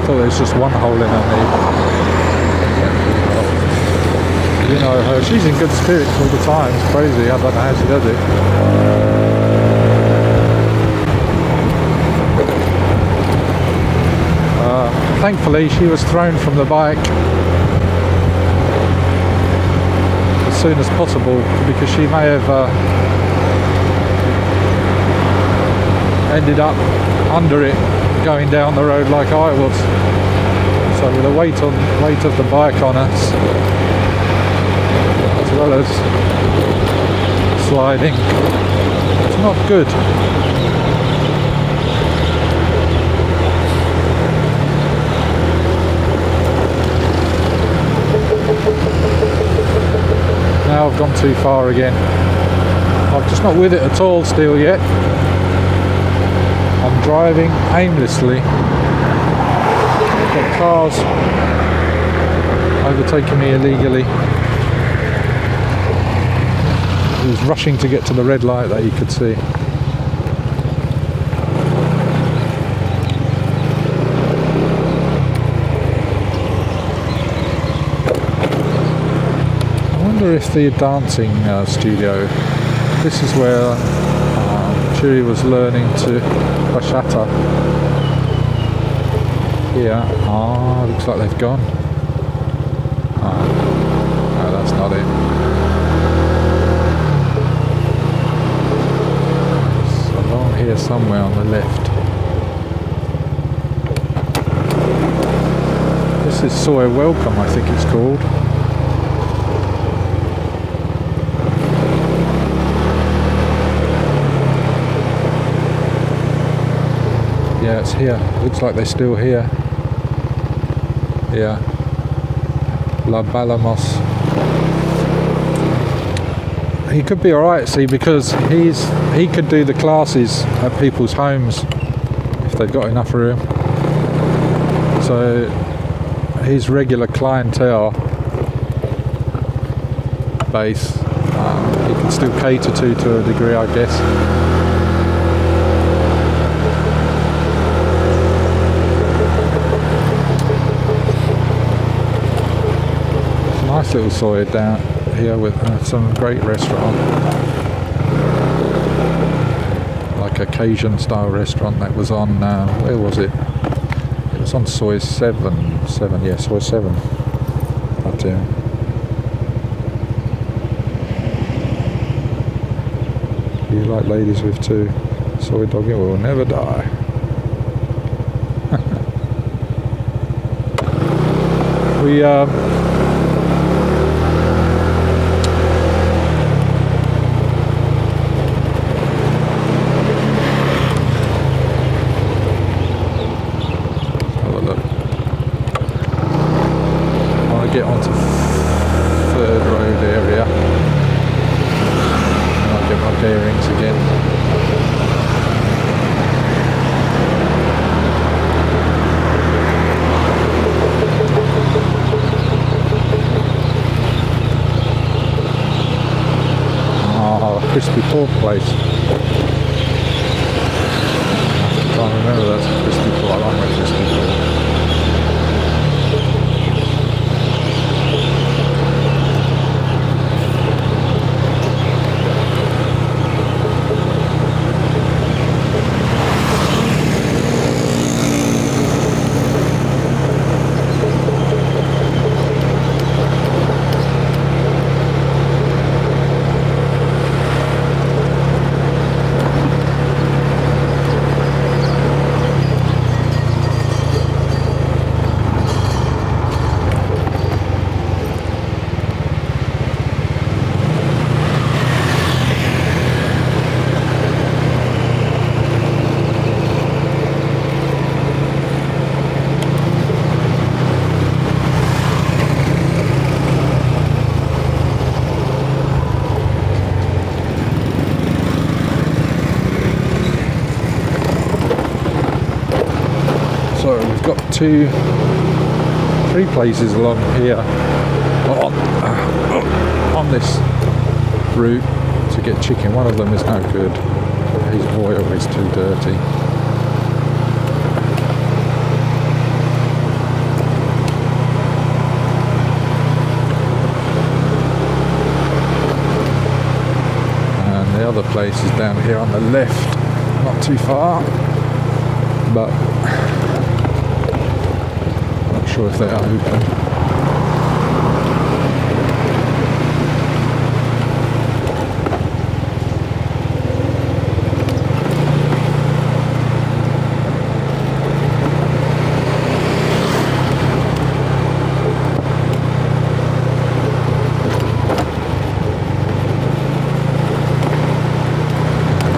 thought there was just 1 hole in her knee. You know her, she's in good spirits all the time. It's crazy. I don't know how she does it. Thankfully she was thrown from the bike as soon as possible, because she may have ended up under it going down the road like I was. So with the weight of the bike on us, as well as sliding, it's not good. Now I've gone too far again. I'm just not with it at all still yet. I'm driving aimlessly. I've got cars overtaking me illegally. He was rushing to get to the red light that you could see. I wonder if the dancing studio, this is where Chiri was learning to bachata. Here, looks like they've gone. No, that's not it. It's along here somewhere on the left. This is Soy Welcome, I think it's called. Yeah, it's here. Looks like they're still here. Yeah. La Balamos. He could be alright, see, because he could do the classes at people's homes if they've got enough room. So his regular clientele base. You can still cater to a degree, I guess. It's a nice little soy down here with some great restaurant, like a Cajun style restaurant that was on, where was it? It was on Soy 7, yeah, Soy 7. Pattaya. You like ladies with two soy dog, it will never die. We get onto Third Road area and I'll get my bearings again. Oh, crispy pork place. I can't remember that's a crispy pork. I like my crispy pork. So we've got three places along here on this route to get chicken. One of them is no good. His oil is too dirty. And the other place is down here on the left, not too far, but not sure if they are open.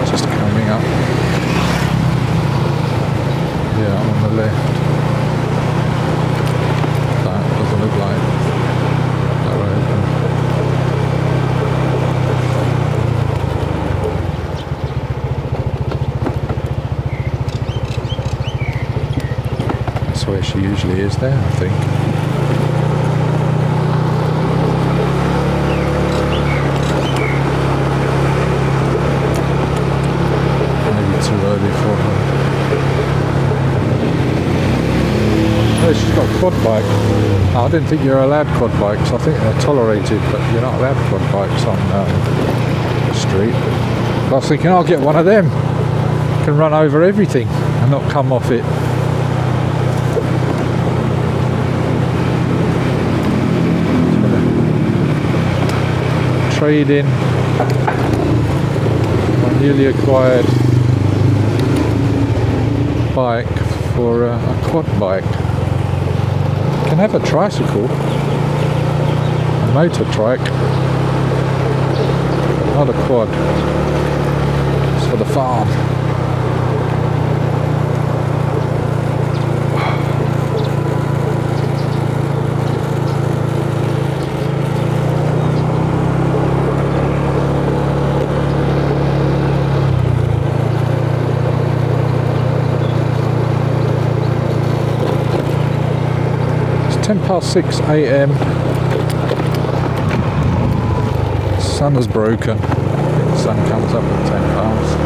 Just coming up. Yeah, on the left. That doesn't look like they're open. That's where she usually is there, I think. Maybe too early for her. Oh, she's got a quad bike. Oh, I didn't think you were allowed quad bikes. I think they're tolerated, but you're not allowed quad bikes on the street. I was thinking, I'll get one of them. Can run over everything and not come off it. Trade in my newly acquired bike for a quad bike. You can have a tricycle, a motor trike, not a quad. It's for the farm. It's 6:10 a.m. sun has broken. The sun comes up at 10 past.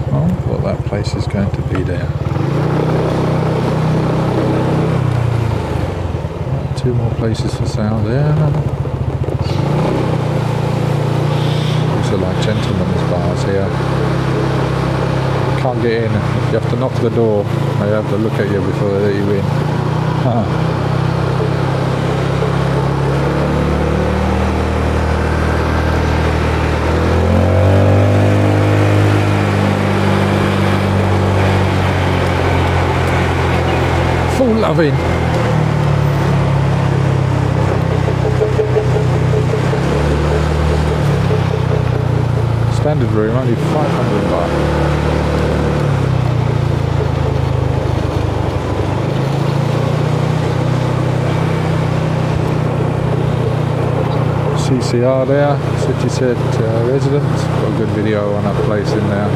I thought that place is going to be there. Two more places for sale there. These are like gentlemen's bars here. Can't get in. You have to knock the door. They have to look at you before they let you in. Full loving. Standard room, only 500 baht. CCR there, City Set residence. Got a good video on that place in there.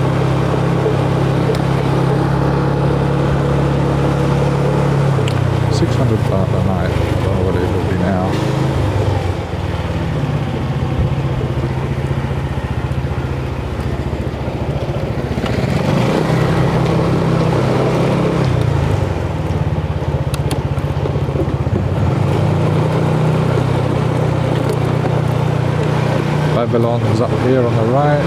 £600 a night. I don't know what it will be now. Babylon's up here on the right.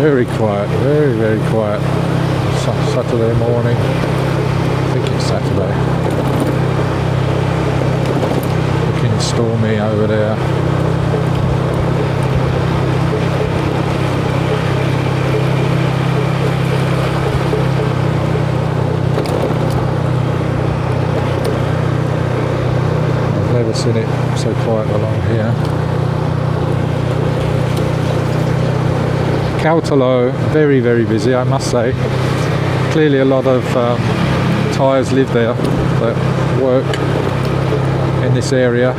Very quiet, very, very quiet. Saturday morning. I think it's Saturday. Looking stormy over there. I've never seen it so quiet along here. Kautalo, very, very busy, I must say. Clearly a lot of Thais live there that work in this area.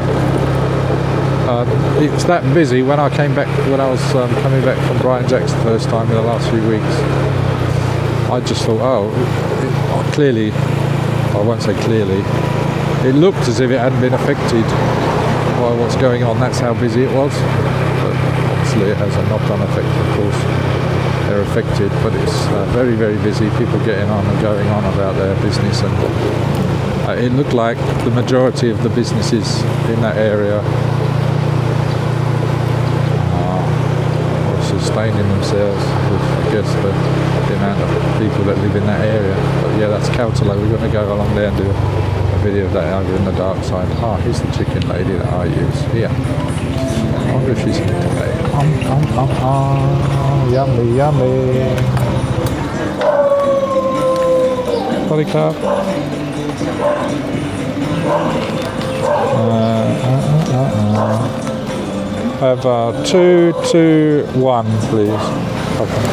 It's that busy. When I came back, when I was coming back from Brian Jack's the first time in the last few weeks, I just thought, clearly, I won't say clearly, it looked as if it hadn't been affected by what's going on. That's how busy it was. It has a knock-on effect, of course. They're affected, but it's very, very busy. People getting on and going on about their business, and it looked like the majority of the businesses in that area are sustaining themselves with, I guess, the amount of people that live in that area. But yeah, that's Kautalo. We're going to go along there and do a video of that over in the dark side. Here's the chicken lady that I use here. I wonder if she's in today. Yummy, yummy. Sorry, cup. Have 2, 2, 1, please. Okay.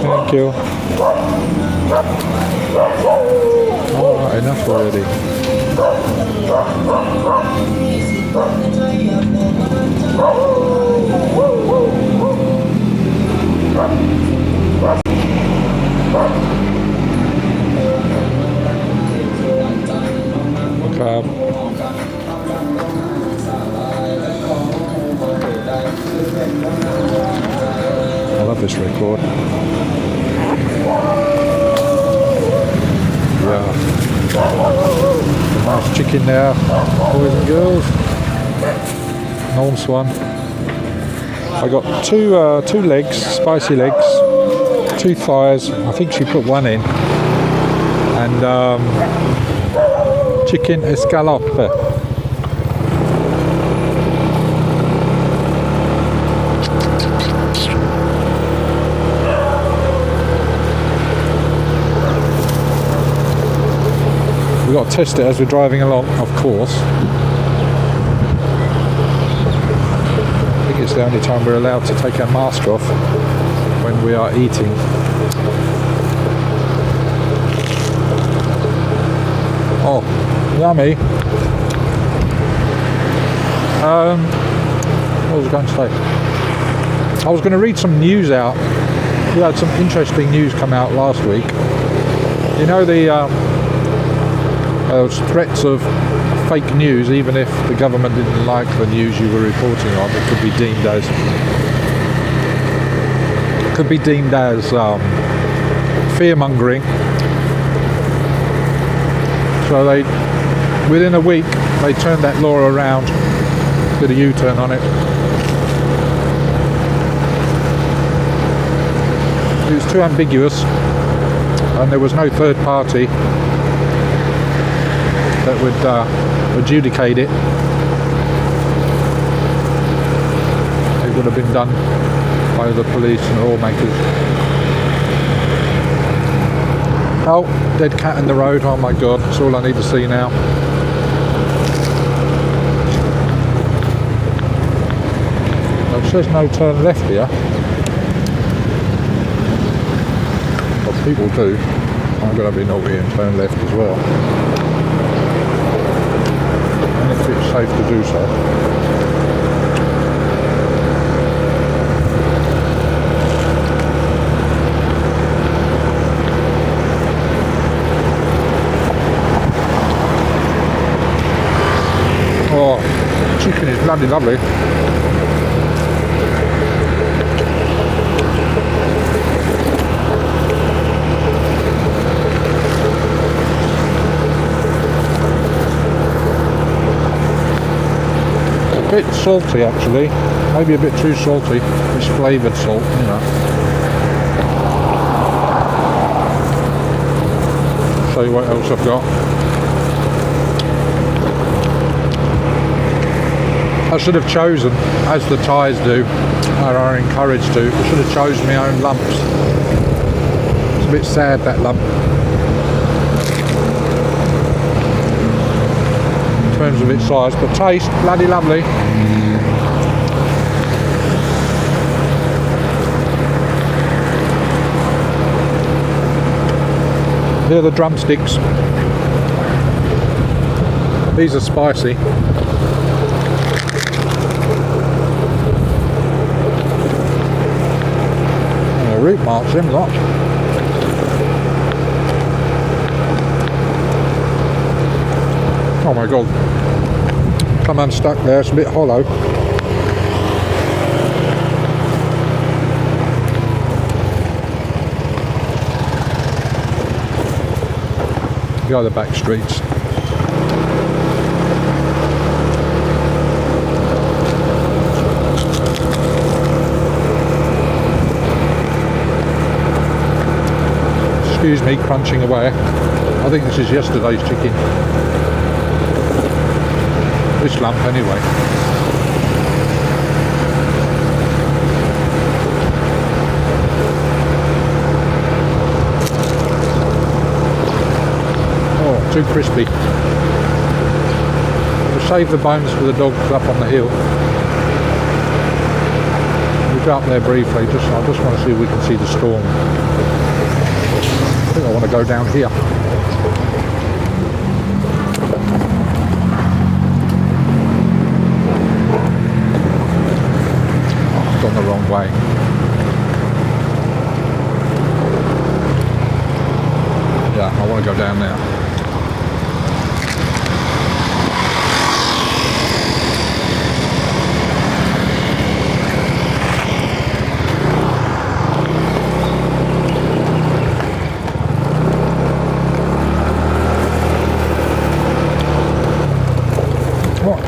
Thank you. Oh, enough already. this record. Yeah. Nice chicken there, boys and girls. Nice one. I got two legs, spicy legs, 2 thighs. I think she put one in, and chicken escalope. We've got to test it as we're driving along, of course. I think it's the only time we're allowed to take our mask off when we are eating. Oh, yummy. What was I going to say? I was going to read some news out. We had some interesting news come out last week. You know, the threats of fake news, even if the government didn't like the news you were reporting on, it could be deemed as fear-mongering. So within a week, they turned that law around, did a U-turn on it. It was too ambiguous, and there was no third party that would adjudicate it. It would have been done by the police and lawmakers. Oh, dead cat in the road. Oh my god, that's all I need to see now. It says no turn left here. Well, people do. I'm going to be naughty and turn left as well. If it's safe to do so. Oh, chicken is bloody lovely. A bit salty actually, maybe a bit too salty. It's flavoured salt, you know. Show you what else I've got. I should have chosen, as the Thais do, or are encouraged to, I should have chosen my own lumps. It's a bit sad, that lump. In terms of its size, but taste, bloody lovely. Here are the drumsticks. These are spicy. Root marks, them lot. Oh my god. Come unstuck there, it's a bit hollow. Go the back streets. Excuse me, crunching away. I think this is yesterday's chicken. This lump anyway. Oh, too crispy. We'll save the bones for the dogs up on the hill. We'll go up there briefly, I just want to see if we can see the storm. I think I want to go down here. Oh, I've gone the wrong way. Yeah, I want to go down now.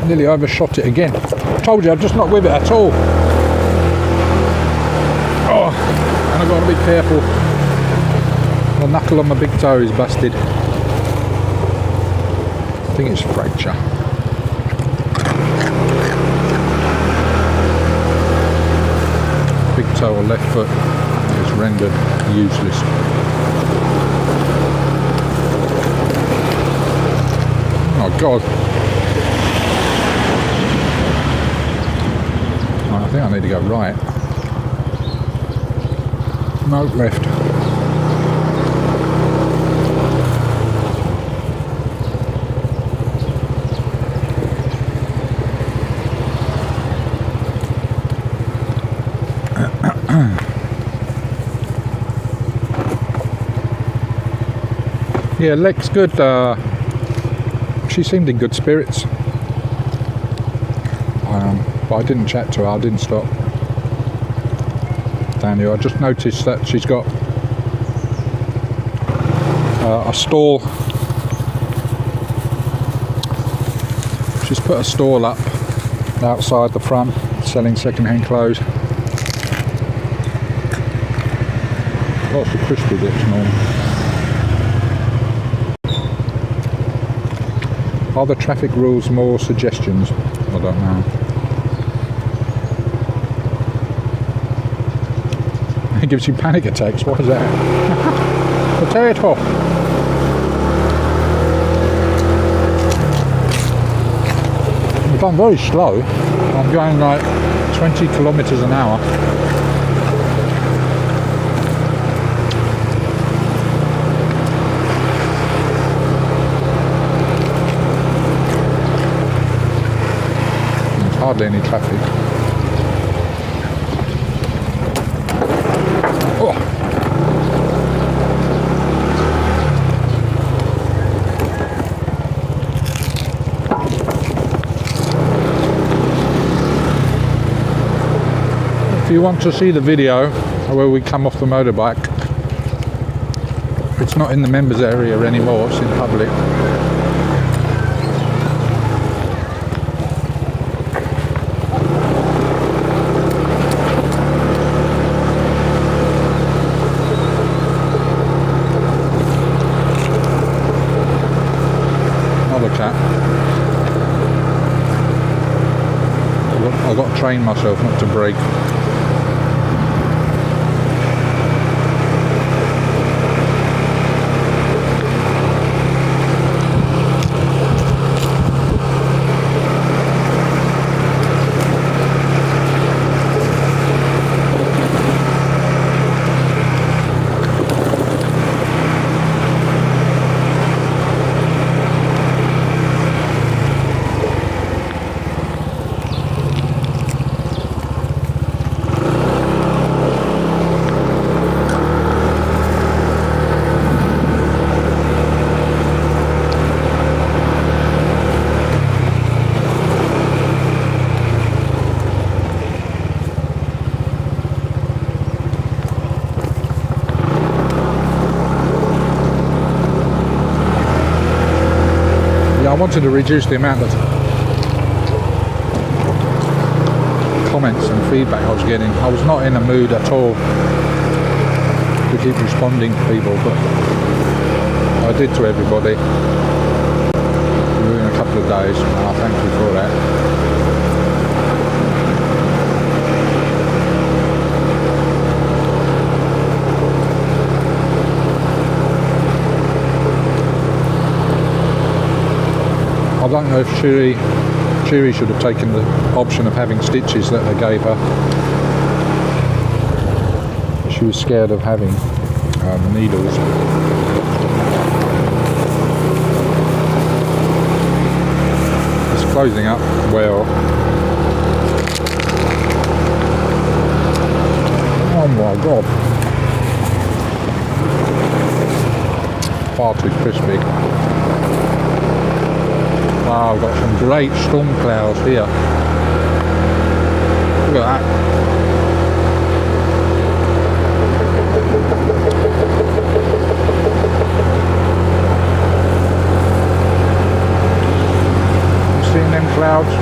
Nearly overshot it again. Told you, I'm just not with it at all. Oh, and I've got to be careful. The knuckle on my big toe is busted. I think it's fracture. Big toe or left foot is rendered useless. Oh God. Right, I think I need to go right. No, left. Yeah, Lex good. She seemed in good spirits. But I didn't chat to her, I didn't stop. Daniel, I just noticed that she's got a stall. She's put a stall up outside the front, selling second-hand clothes. Lots of crispy bits, normal. Are the traffic rules more suggestions? I don't know. It gives you panic attacks. What is that? Potato. I've gone very slow. I'm going like 20 kilometers an hour. There's hardly any traffic. If you want to see the video where we come off the motorbike, it's not in the members area anymore, it's in public. Another cat. I've got to train myself not to brake. I wanted to reduce the amount of comments and feedback I was getting. I was not in a mood at all to keep responding to people, but I did to everybody within a couple of days, and I thank you for that. I don't know if Cheery should have taken the option of having stitches that they gave her. She was scared of having needles. It's closing up well. Oh my God. Far too crispy. Wow, I've got some great storm clouds here. Look at that. You seen them clouds?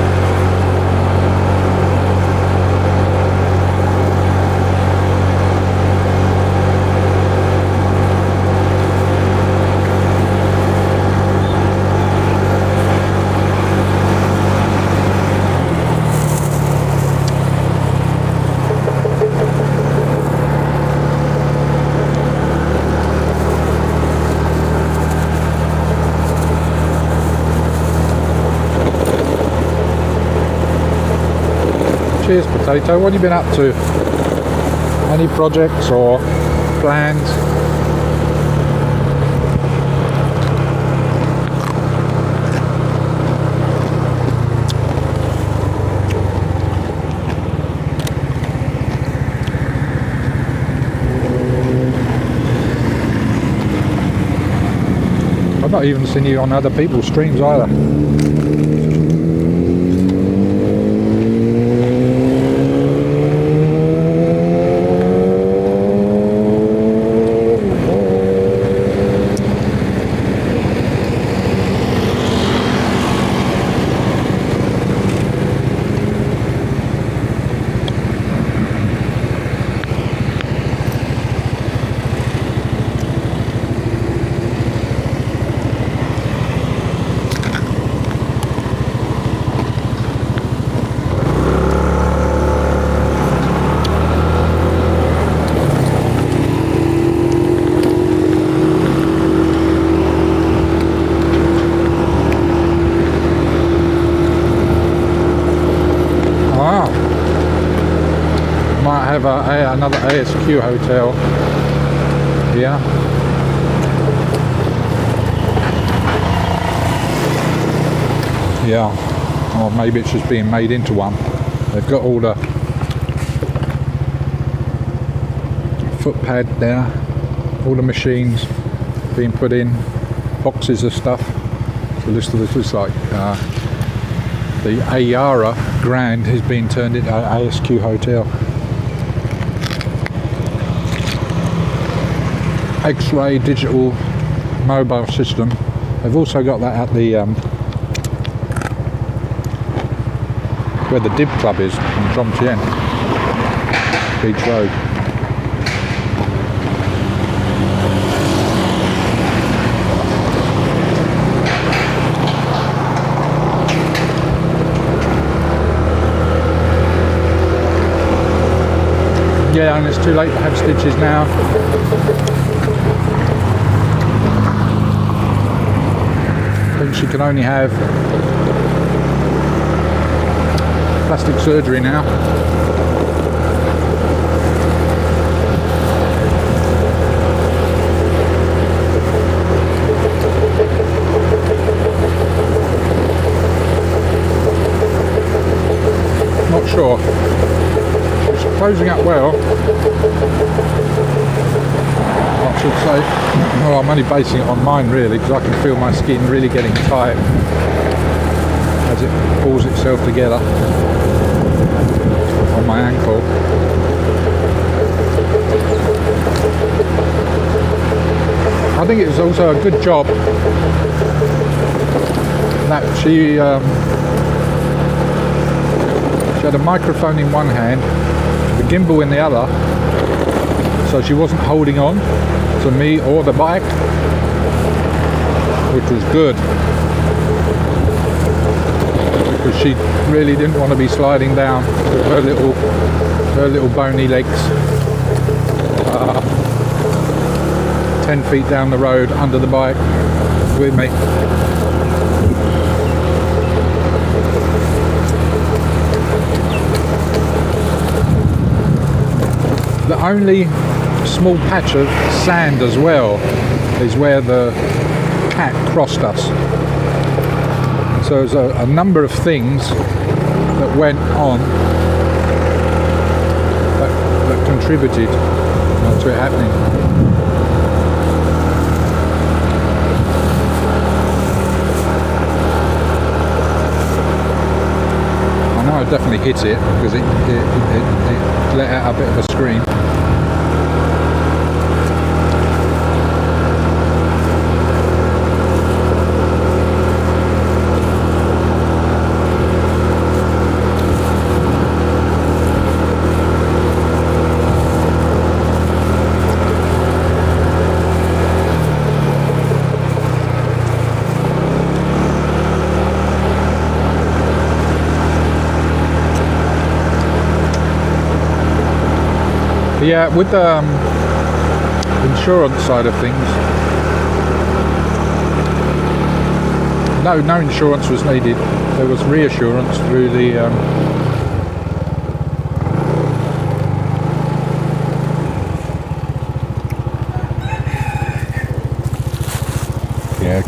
Cheers, Potato. What have you been up to? Any projects or plans? I've not even seen you on other people's streams either. Another ASQ hotel here. Yeah, or maybe it's just being made into one. They've got all the footpad there, all the machines being put in, boxes of stuff. So this looks like the Ayara Grand has been turned into an ASQ hotel. X-ray digital mobile system. They've also got that at the where the Dib Club is in Tromtien Beach Road. Yeah, and it's too late to have stitches now. She can only have plastic surgery now. Not sure. It's closing up well. I should say. Well, I'm only basing it on mine really, because I can feel my skin really getting tight as it pulls itself together on my ankle. I think it was also a good job that she had a microphone in one hand, the gimbal in the other, so she wasn't holding on to me or the bike, which was good because she really didn't want to be sliding down with her little bony legs 10 feet down the road under the bike with me. The only small patch of sand as well is where the cat crossed us. So there's a number of things that went on that contributed to it happening. I know I definitely hit it because it let out a bit of a scream. Yeah, with the insurance side of things, no insurance was needed. There was reassurance through the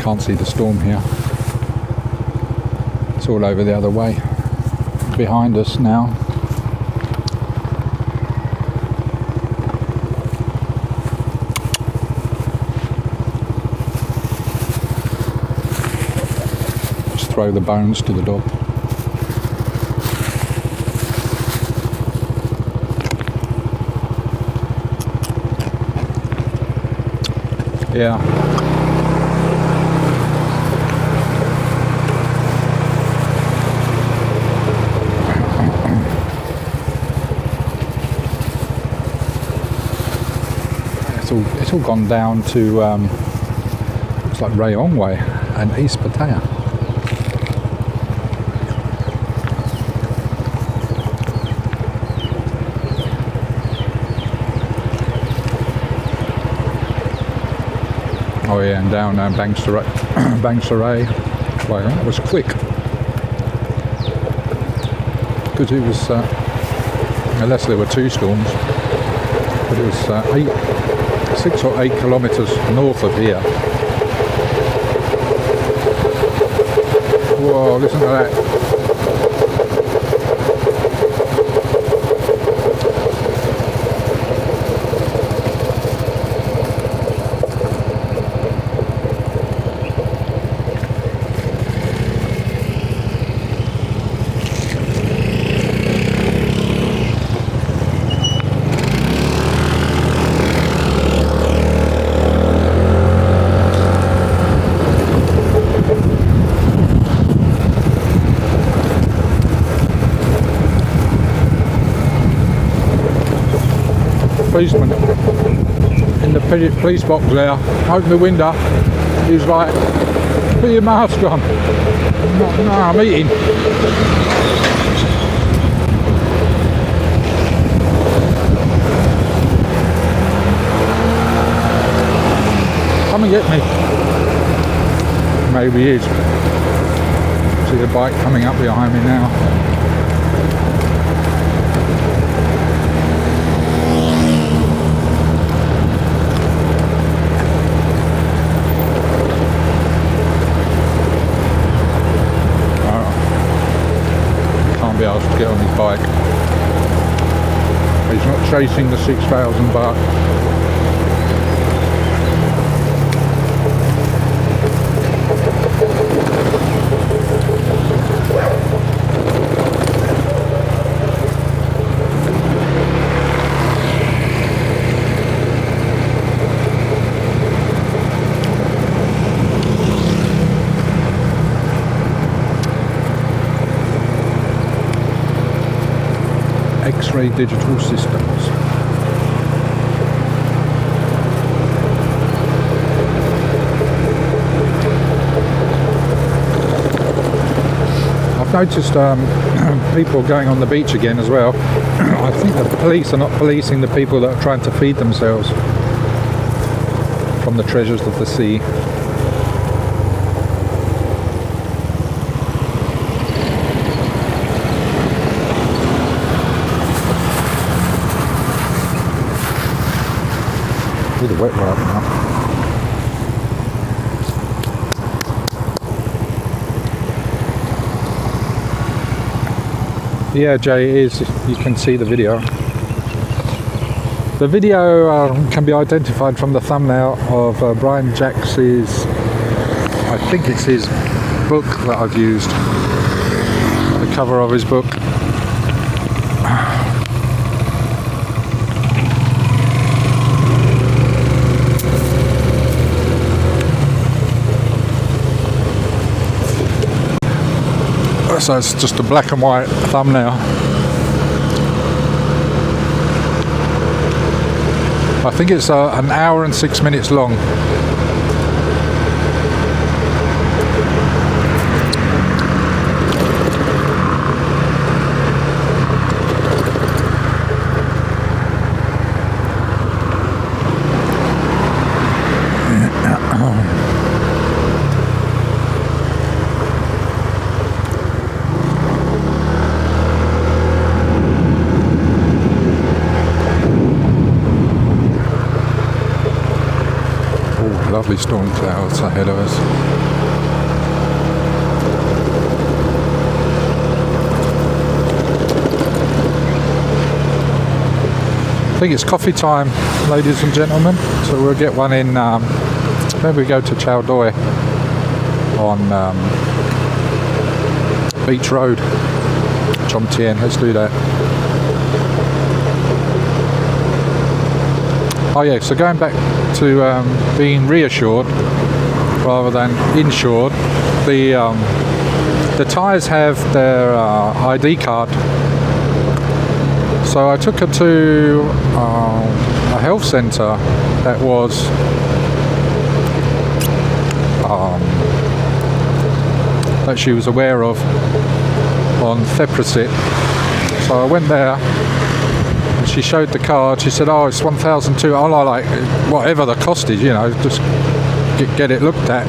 can't see the storm here. It's all over the other way, behind us now. Just throw the bones to the dog. Yeah. It's all gone down to looks like Rayong Way and East Pattaya. Oh yeah, and down Bang Sarai. Well, that was quick. Because it was, unless there were two storms, but it was 6 or 8 kilometres north of here. Whoa, listen to that. Policeman in the police box there, opened the window. He's like, put your mask on. No, I'm eating. Come and get me. Maybe he is. See the bike coming up behind me now. Be able to get on his bike. He's not chasing the 6,000 baht. X-ray digital systems. I've noticed people going on the beach again as well. I think the police are not policing the people that are trying to feed themselves from the treasures of the sea. With a wet right now. Yeah, Jay, it is. You can see the video. The video can be identified from the thumbnail of Brian Jacks's, I think it's his book that I've used. The cover of his book. So it's just a black and white thumbnail. I think it's an hour and 6 minutes long. lovely storm clouds ahead of us. I think it's coffee time, ladies and gentlemen, so we'll get one in, maybe we go to Chao Doi on Beach Road, Chom Tien. Let's do that. Oh yeah, so going back to being reassured rather than insured, the Thais have their ID card. So I took her to a health centre that was that she was aware of on Theprasit. So I went there and she showed the card. She said, oh, it's 1,200. I'm like, whatever the cost is, you know, just get it looked at.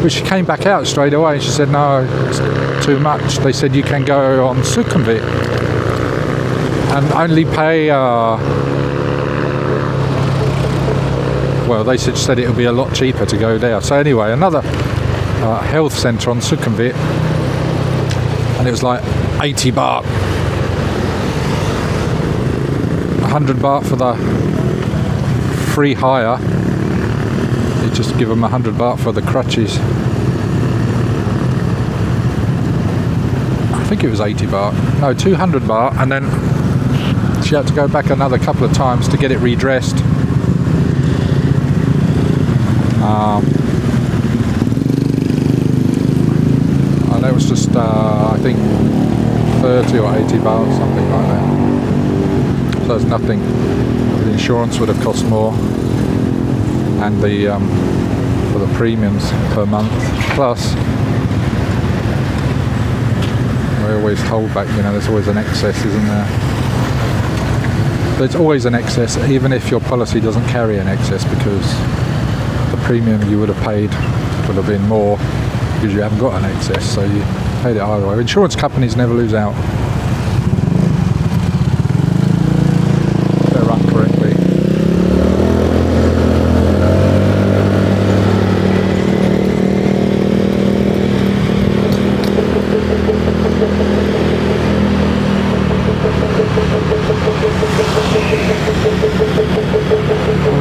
But she came back out straight away and she said, no, it's too much. They said you can go on Sukhumvit and only pay, well, they said it would be a lot cheaper to go there. So anyway, another health centre on Sukhumvit, and it was like 80 baht. 100 baht for the free hire. You just give them 100 baht for the crutches. I think it was 80 baht. No, 200 baht, and then she had to go back another couple of times to get it redressed. And it was just, I think, 30 or 80 baht, something like that. So it's nothing. The insurance would have cost more, and the for the premiums per month. Plus, we're always told back, you know, there's always an excess, isn't there? There's always an excess, even if your policy doesn't carry an excess, because the premium you would have paid would have been more because you haven't got an excess, so you paid it either way. Insurance companies never lose out. They're run correctly.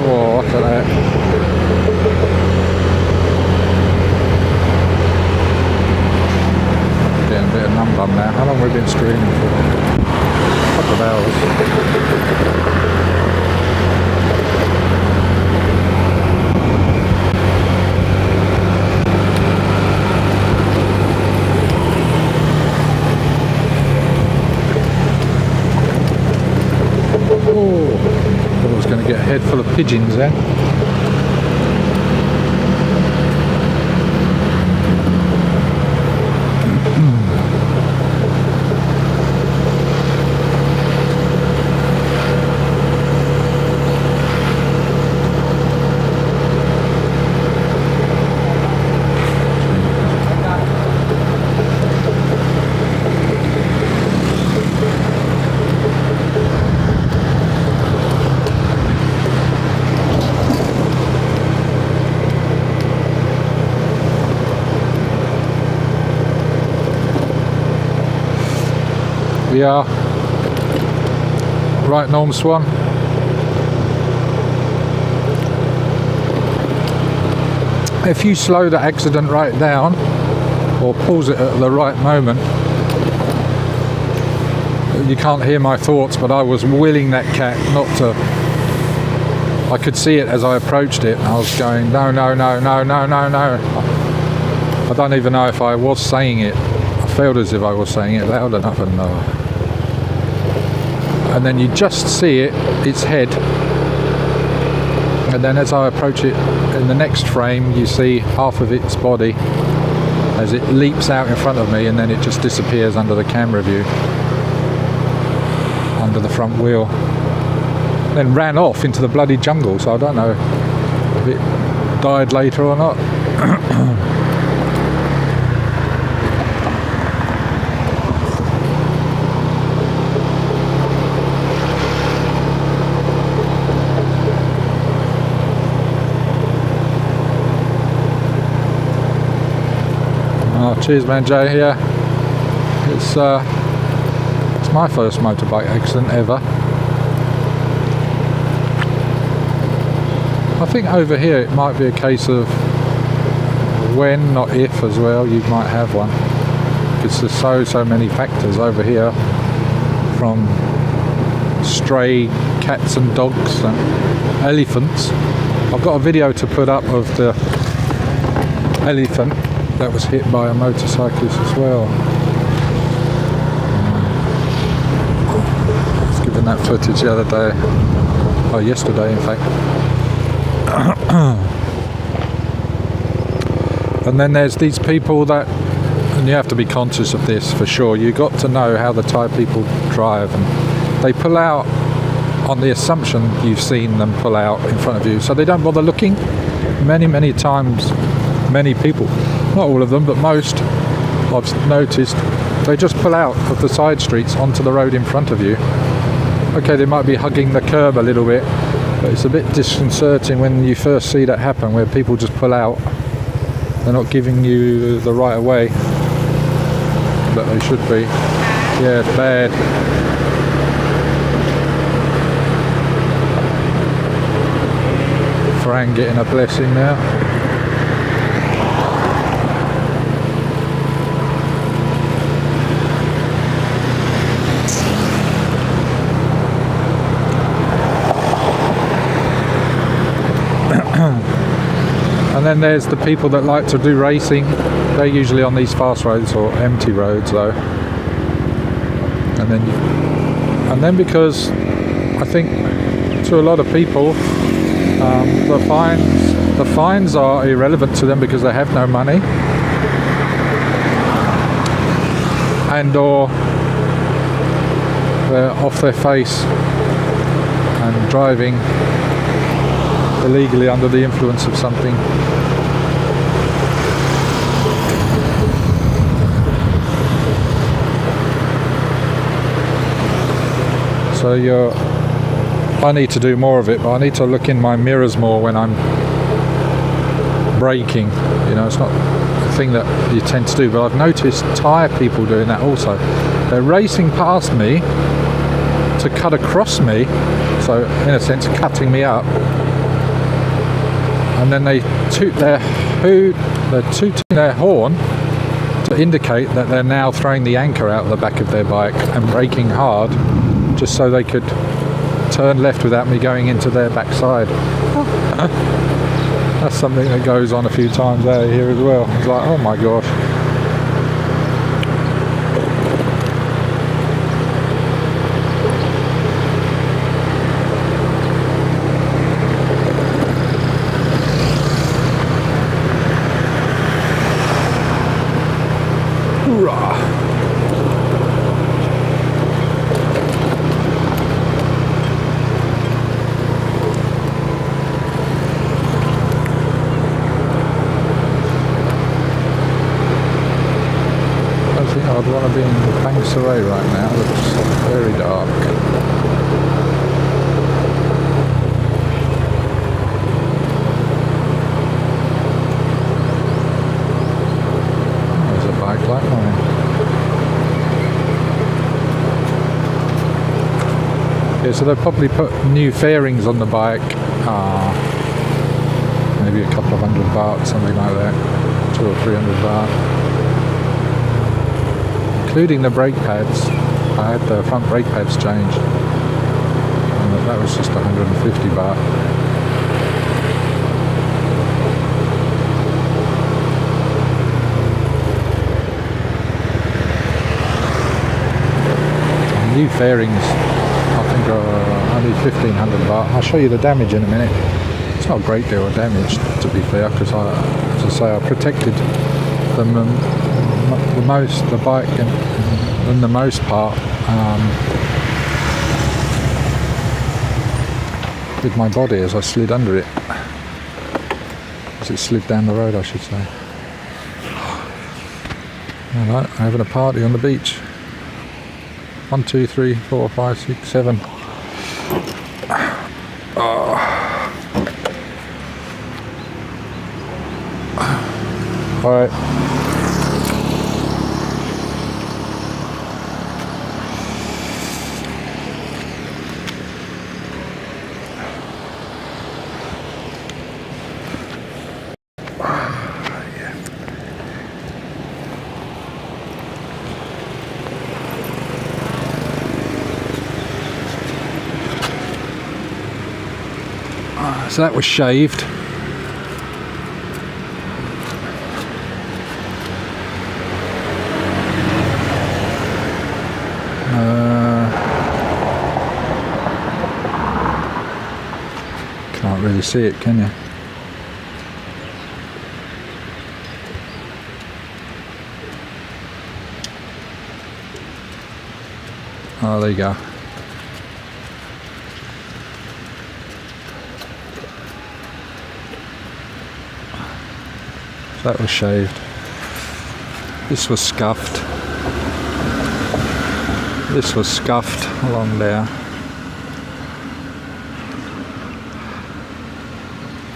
Oh, look at that. Getting a bit of numb bum now. How long have we been streaming for? A couple of hours. Thought I was going to get a head full of pigeons then. We are right, Norm Swan. If you slow the accident right down or pause it at the right moment, you can't hear my thoughts, but I was willing that cat not to. I could see it as I approached it. I was going, no, no, no, no, no, no, no. I don't even know if I was saying it. I felt as if I was saying it loud enough, and and then you just see its head, and then as I approach it in the next frame, you see half of its body as it leaps out in front of me, and then it just disappears under the camera view, under the front wheel, then ran off into the bloody jungle. So I don't know if it died later or not. Oh, cheers, man, Jay. Yeah, it's my first motorbike accident ever. I think over here it might be a case of when, not if, as well. You might have one because there's so many factors over here, from stray cats and dogs and elephants. I've got a video to put up of the elephant that was hit by a motorcyclist as well. I was given that footage the other day, or yesterday in fact. And then there's these people that, and you have to be conscious of this for sure, you got to know how the Thai people drive, and they pull out on the assumption you've seen them pull out in front of you, so they don't bother looking. Many times, many people, not all of them but most, I've noticed, they just pull out of the side streets onto the road in front of you. Okay, they might be hugging the curb a little bit, but it's a bit disconcerting when you first see that happen, where people just pull out. They're not giving you the right of way that they should be. Yeah, it's bad. Fran getting a blessing now. And then there's the people that like to do racing. They're usually on these fast roads or empty roads though. And then because I think to a lot of people the fines are irrelevant to them because they have no money, and or they're off their face and driving illegally under the influence of something. So I need to do more of it, but I need to look in my mirrors more when I'm braking. You know, it's not a thing that you tend to do, but I've noticed Thai people doing that also. They're racing past me to cut across me, so in a sense cutting me up, and then they they're tooting their horn to indicate that they're now throwing the anchor out of the back of their bike and braking hard, just so they could turn left without me going into their backside. That's something that goes on a few times out here as well. It's like, oh my gosh. Hoorah. I'd want to be in Pattaya right now. It looks very dark. Oh, there's a bike like mine. Yeah, so they'll probably put new fairings on the bike. Maybe a couple of $100, something like that. 200 or 300 baht. Including the brake pads. I had the front brake pads changed, and that was just 150 baht. New fairings, I think, are only 1,500 baht. I'll show you the damage in a minute. It's not a great deal of damage, to be fair, because as I say, I protected them the bike in the most part with my body as I slid under it, as it slid down the road, I should say. Alright, having a party on the beach. 1, 2, 3, 4, 5, 6, 7. Alright. So that was shaved. Can't really see it, can you? Oh, there you go. That was shaved. This was scuffed. This was scuffed along there.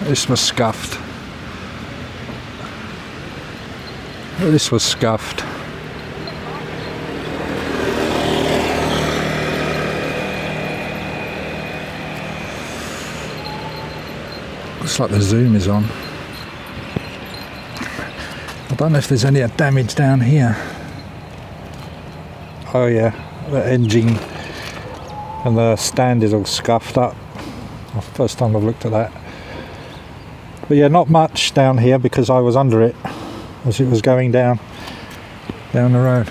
This was scuffed. This was scuffed. Looks like the zoom is on. I don't know if there's any damage down here. Oh yeah, the engine and the stand is all scuffed up. First time I've looked at that. But yeah, not much down here because I was under it as it was going down the road.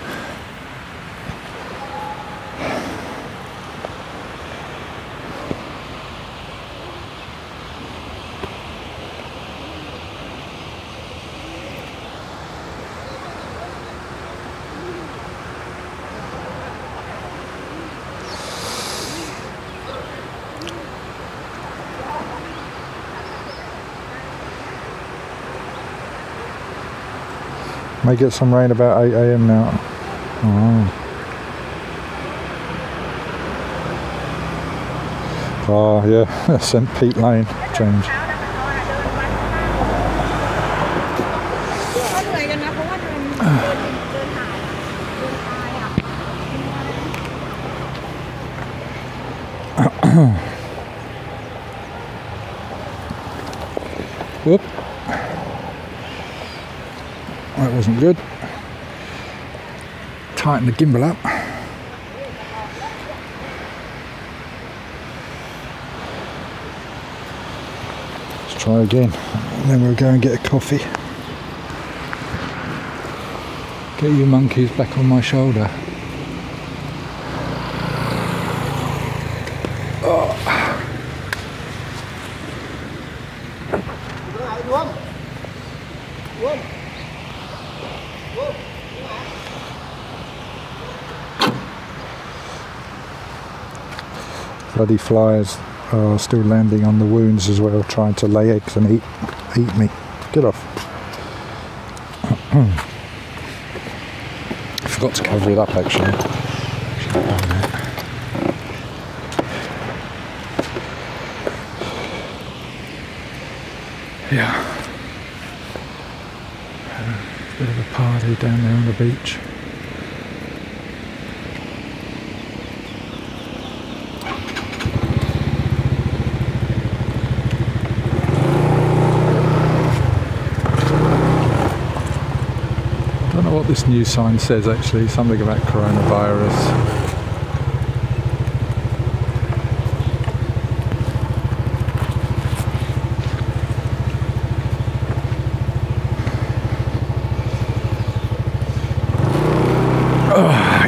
May get some rain about 8 AM now. Oh yeah, St. Pete Lane change. Whoop. That wasn't good. Tighten the gimbal up. Let's try again. And then we'll go and get a coffee. Get you monkeys back on my shoulder. Bloody flies are still landing on the wounds as well, trying to lay eggs and eat me. Get off. I forgot to cover it up actually. Should have done that. Yeah. Bit of a party down there on the beach. I don't know what this new sign says actually, something about coronavirus.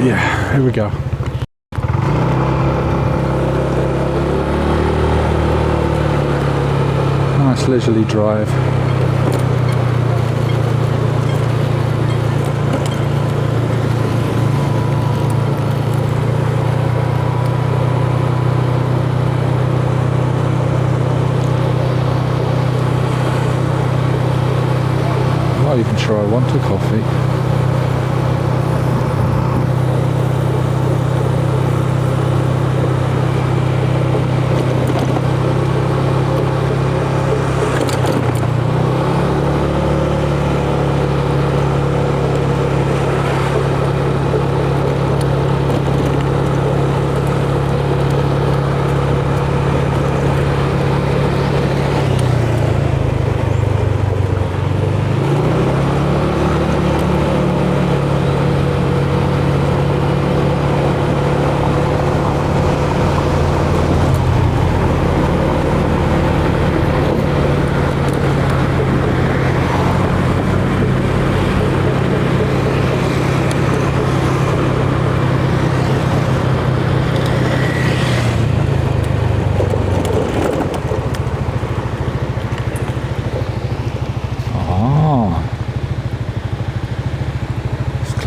Yeah, here we go. Nice leisurely drive. I'm not even sure I want a coffee.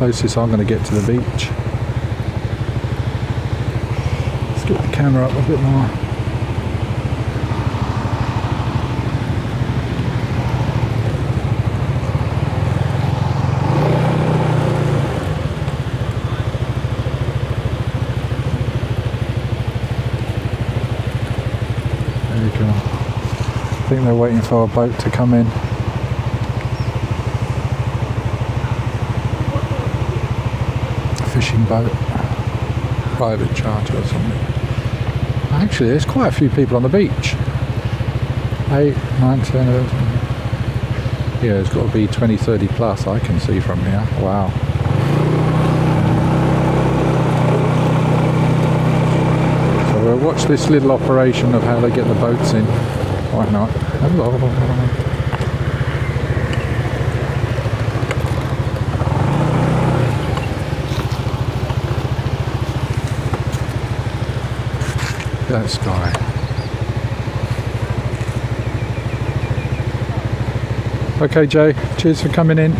closest I'm going to get to the beach. Let's get the camera up a bit more. There you go. I think they're waiting for a boat to come in. Fishing boat, private charter or something. Actually, there's quite a few people on the beach. 8, 9, 10, 11. Yeah, it's got to be 20, 30 plus I can see from here. Wow. So we'll watch this little operation of how they get the boats in. Why not? Hello. That sky. Okay, Jay, cheers for coming in.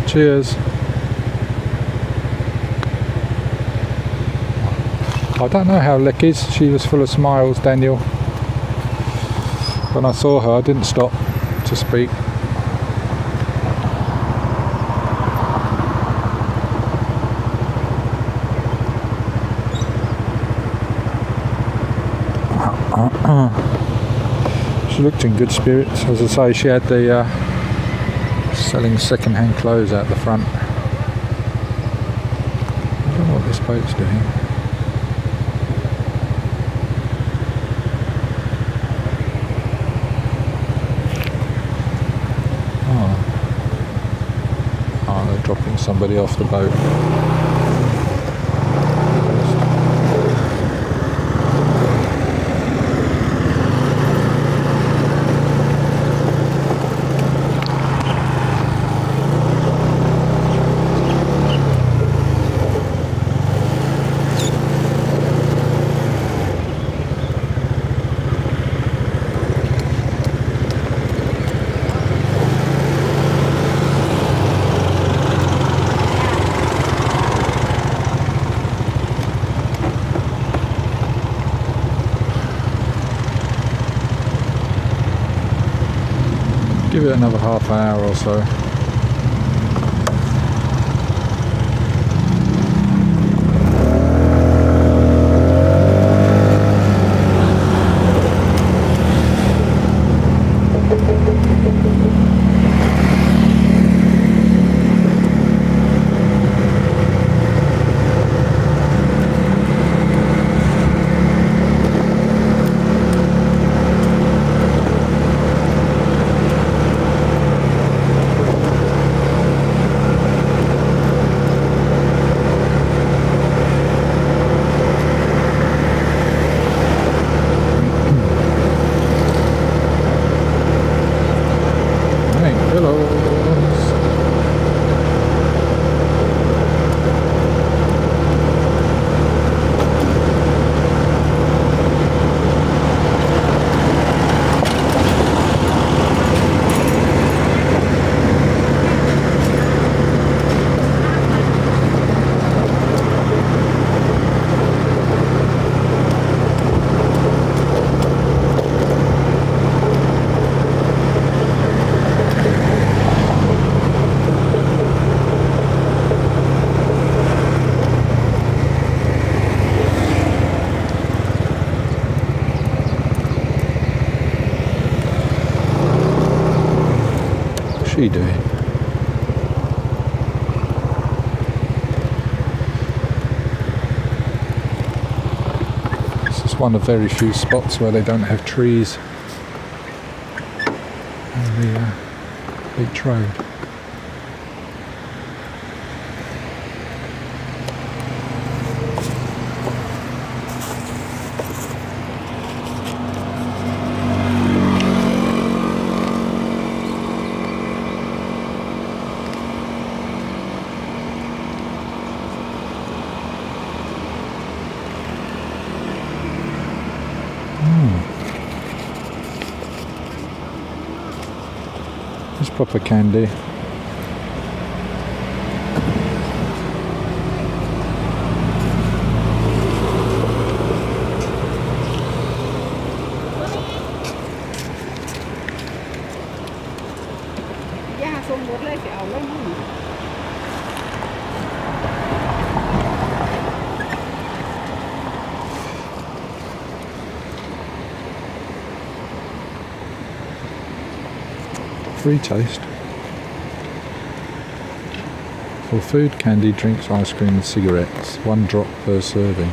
Cheers. I don't know how Lick is. She was full of smiles, Daniel. When I saw her, I didn't stop to speak. She looked in good spirits. As I say, she had the selling second-hand clothes out the front. I don't know what this boat's doing. Oh, they're dropping somebody off the boat. Give it another half hour or so. What's she doing? This is one of very few spots where they don't have trees on the beach road. It's proper candy. Free taste. For food, candy, drinks, ice cream and cigarettes. 1 drop per serving.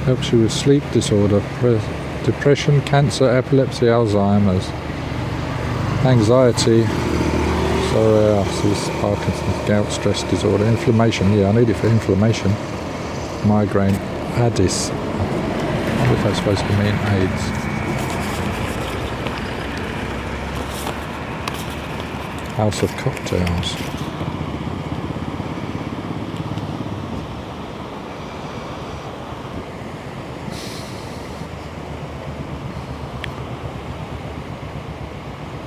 Helps you with sleep disorder, depression, cancer, epilepsy, Alzheimer's, anxiety, psoriasis, Parkinson's, gout, stress disorder, inflammation. Yeah, I need it for inflammation. Migraine, ADIS. I wonder if that's supposed to mean AIDS. House of Cocktails.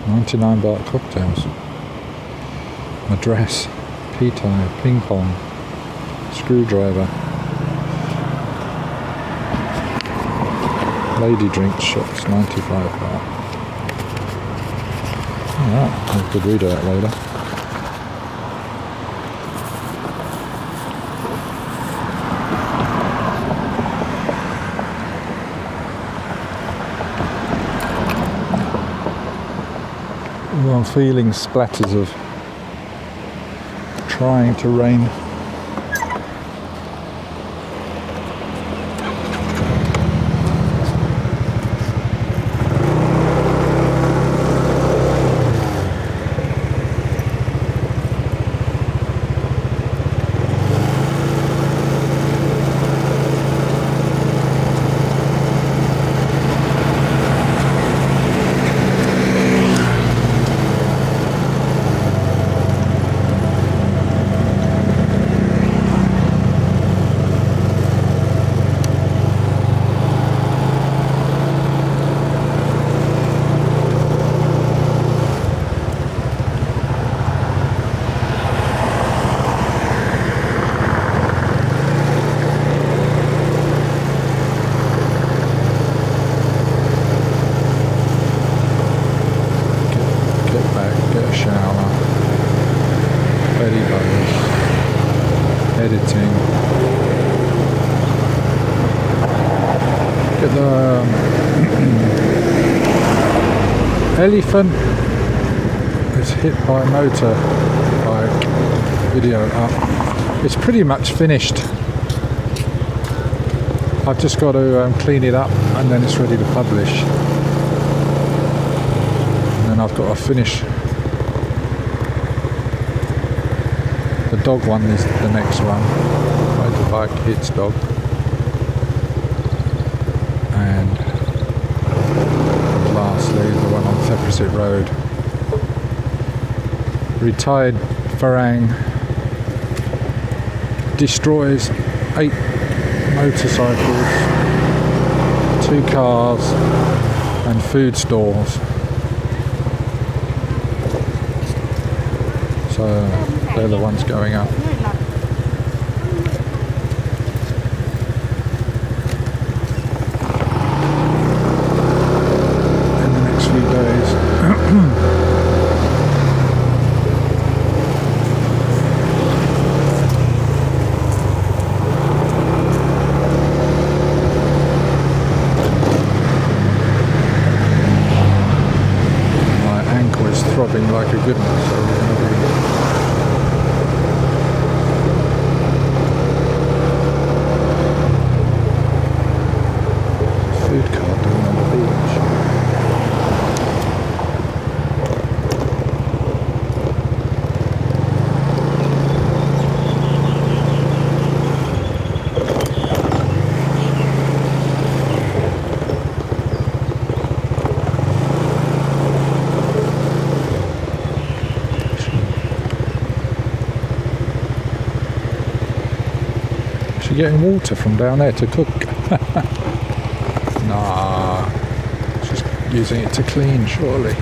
$99 cocktails. Madras, tea tie, ping pong, screwdriver, lady drinks shots, $95. Alright, I could read that later. Well, I'm feeling splatters of trying to rain. Editing. Get the elephant is hit by a motorbike video up. It's pretty much finished. I've just got to clean it up and then it's ready to publish. And then I've got to finish. The dog one is the next one. Motorbike hits dog. And lastly, the one on Thepprasit Road. Retired Farang destroys 8 motorcycles, 2 cars and food stores. So they're the ones going up. In the next few days. My ankle is throbbing like a good one, so we're going to be food cart down on the beach. She's getting water from down there to cook. Nah, she's using it to clean, surely.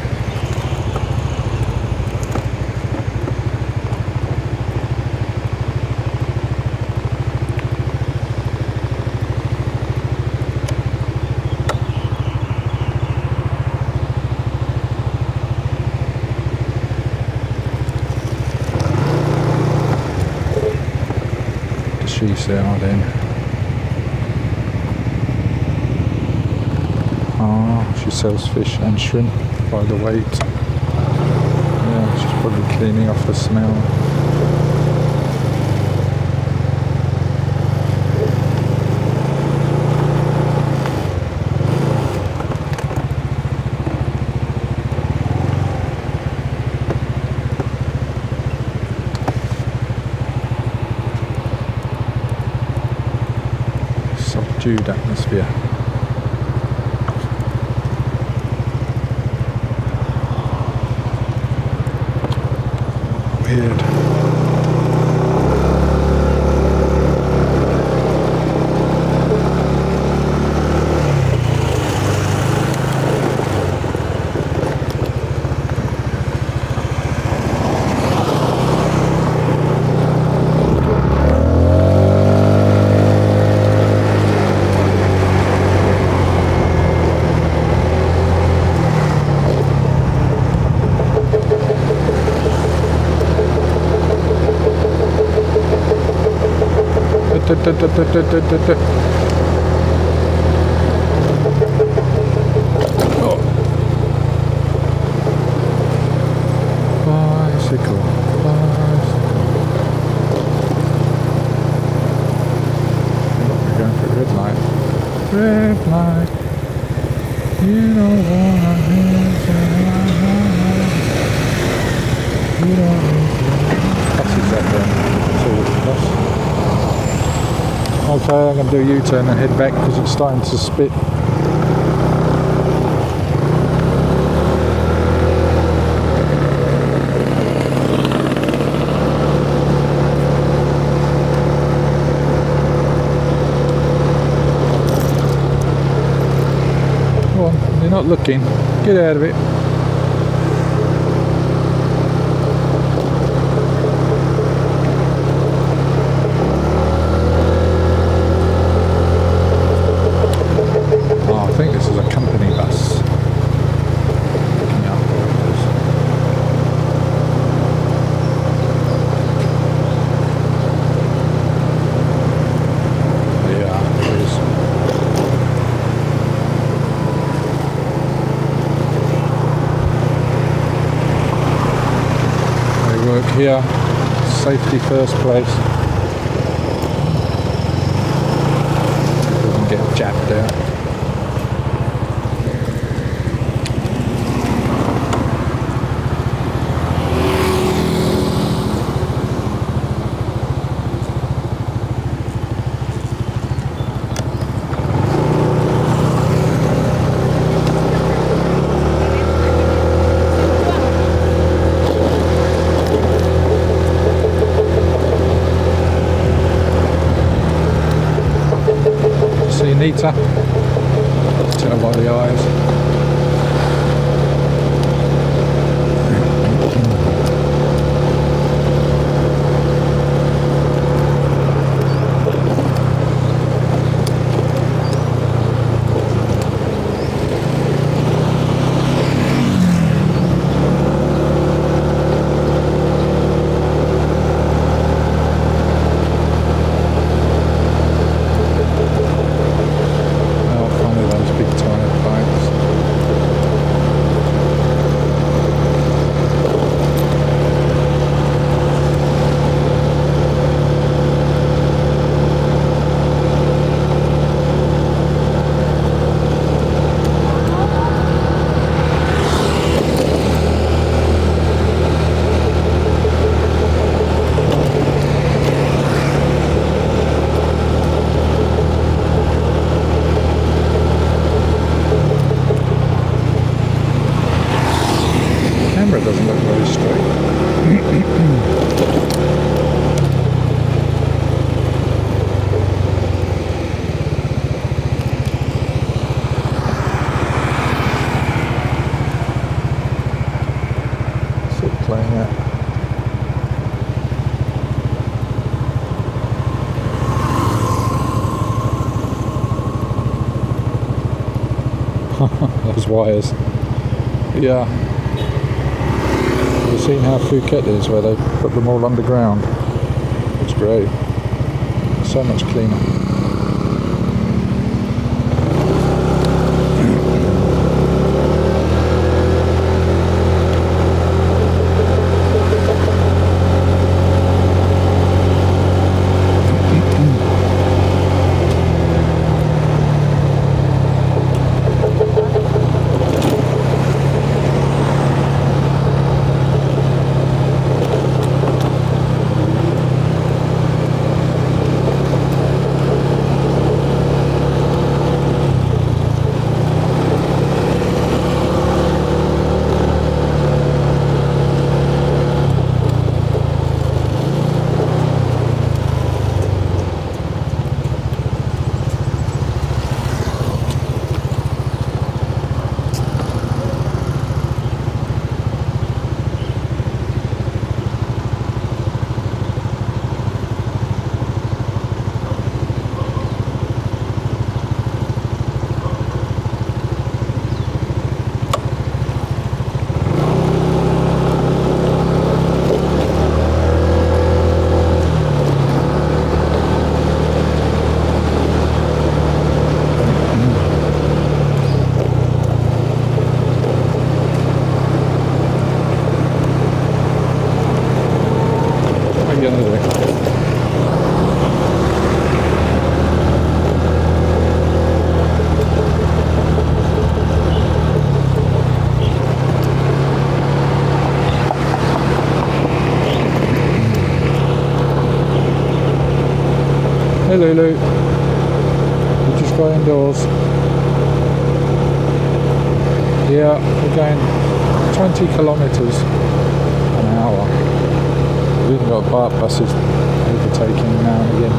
She's out in. Oh, she sells fish and shrimp by the weight. Yeah, she's probably cleaning off the smell. Subdued atmosphere. Weird. Bicycle. We're going for red light. Red light. You don't wanna miss it. You don't miss it. That's exactly. That's all the bus. Okay, I'm going to do a U-turn and head back because it's starting to spit. Come on, you're not looking. Get out of it. I think this is a company bus. Looking up orders. Yeah, it is. They work here. Safety first place. Doesn't get jabbed out. Anita, tell by the eyes. Camera doesn't look very straight. Still playing out. Those wires. Yeah. Have you seen how Phuket is, where they put them all underground? It's great. So much cleaner. Lulu. We just got indoors. Yeah, we're going 20 kilometres an hour. We've even got buses overtaking now and again.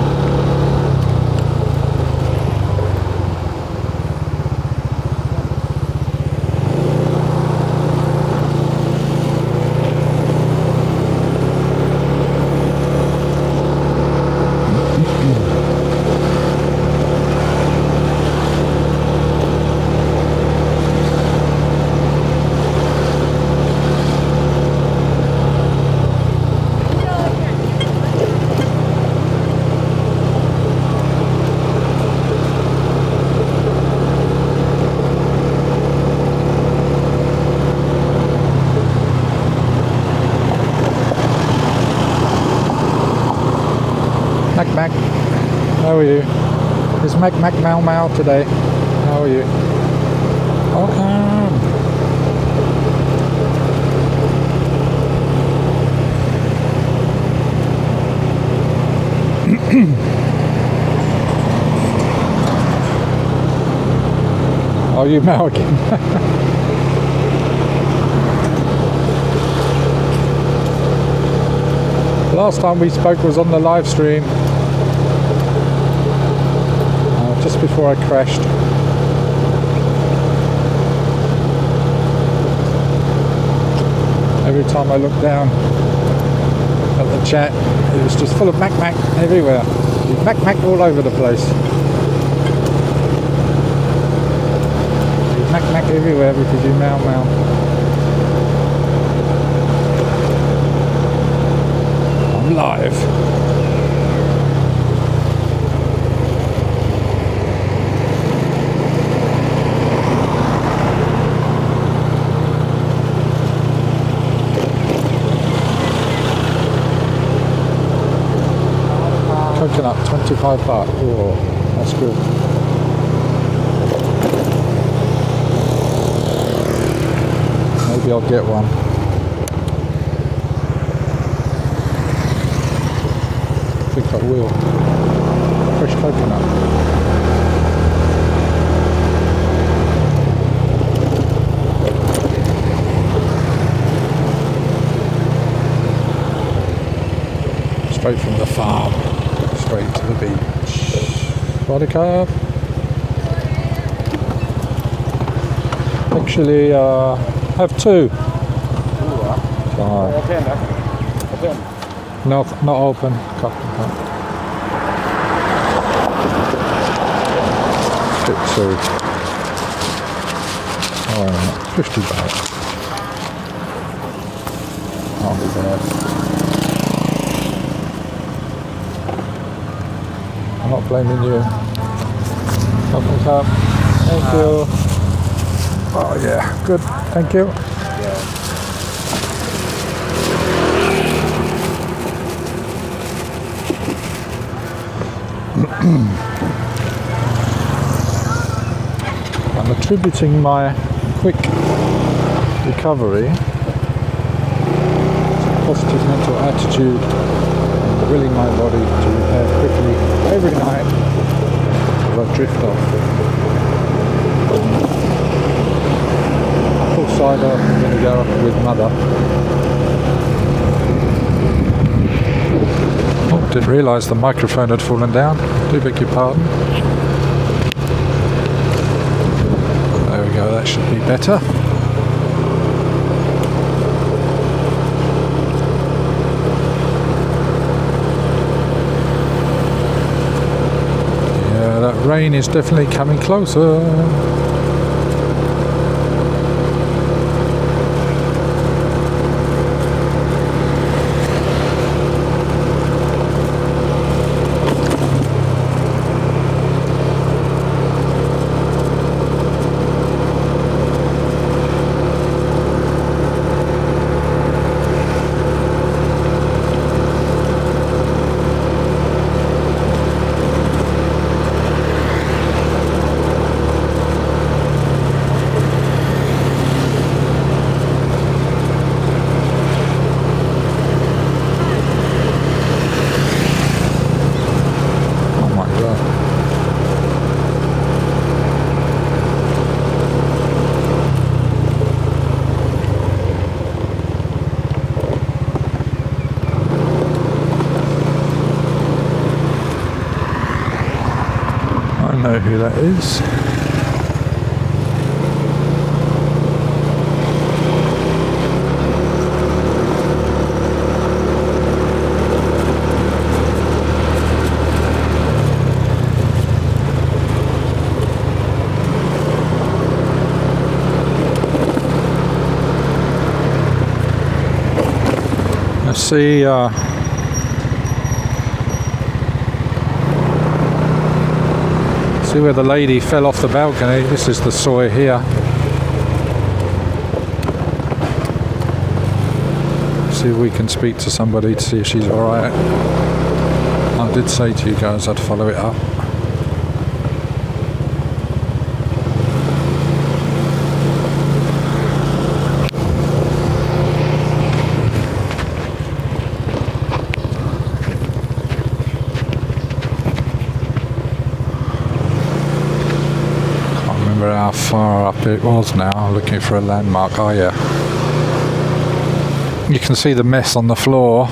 Mac, how are you? Is Mac Mau Mau today? How are you? Oh, come. Are you Mau again? Last time we spoke was on the live stream. Just before I crashed. Every time I looked down at the chat, it was just full of Mac everywhere. Mac all over the place. Mac everywhere because you Mau Mau. I'm live. Coconut, 25 baht. Oh, that's good. Maybe I'll get one. I think I will. Fresh coconut. Straight from the farm. Straight to the beach. Buttercup. Actually, have two. Sorry. Not open. Cup. Bit two. Oh, 50 baht. I'll be there. I'm not blaming you. Cup. Thank you. Oh yeah, good. Thank you. I'm attributing my quick recovery to positive mental attitude and willing my body to repair quickly every night if I drift off. Full cider vinegar with mother. Oh, didn't realise the microphone had fallen down. Do beg your pardon. There we go, that should be better. Yeah, that rain is definitely coming closer. don't know who that is. Let's see. See where the lady fell off the balcony. This is the soy here. See if we can speak to somebody to see if she's alright. I did say to you guys I'd follow it up. How far up it was now. I'm looking for a landmark. Oh yeah, you can see the mess on the floor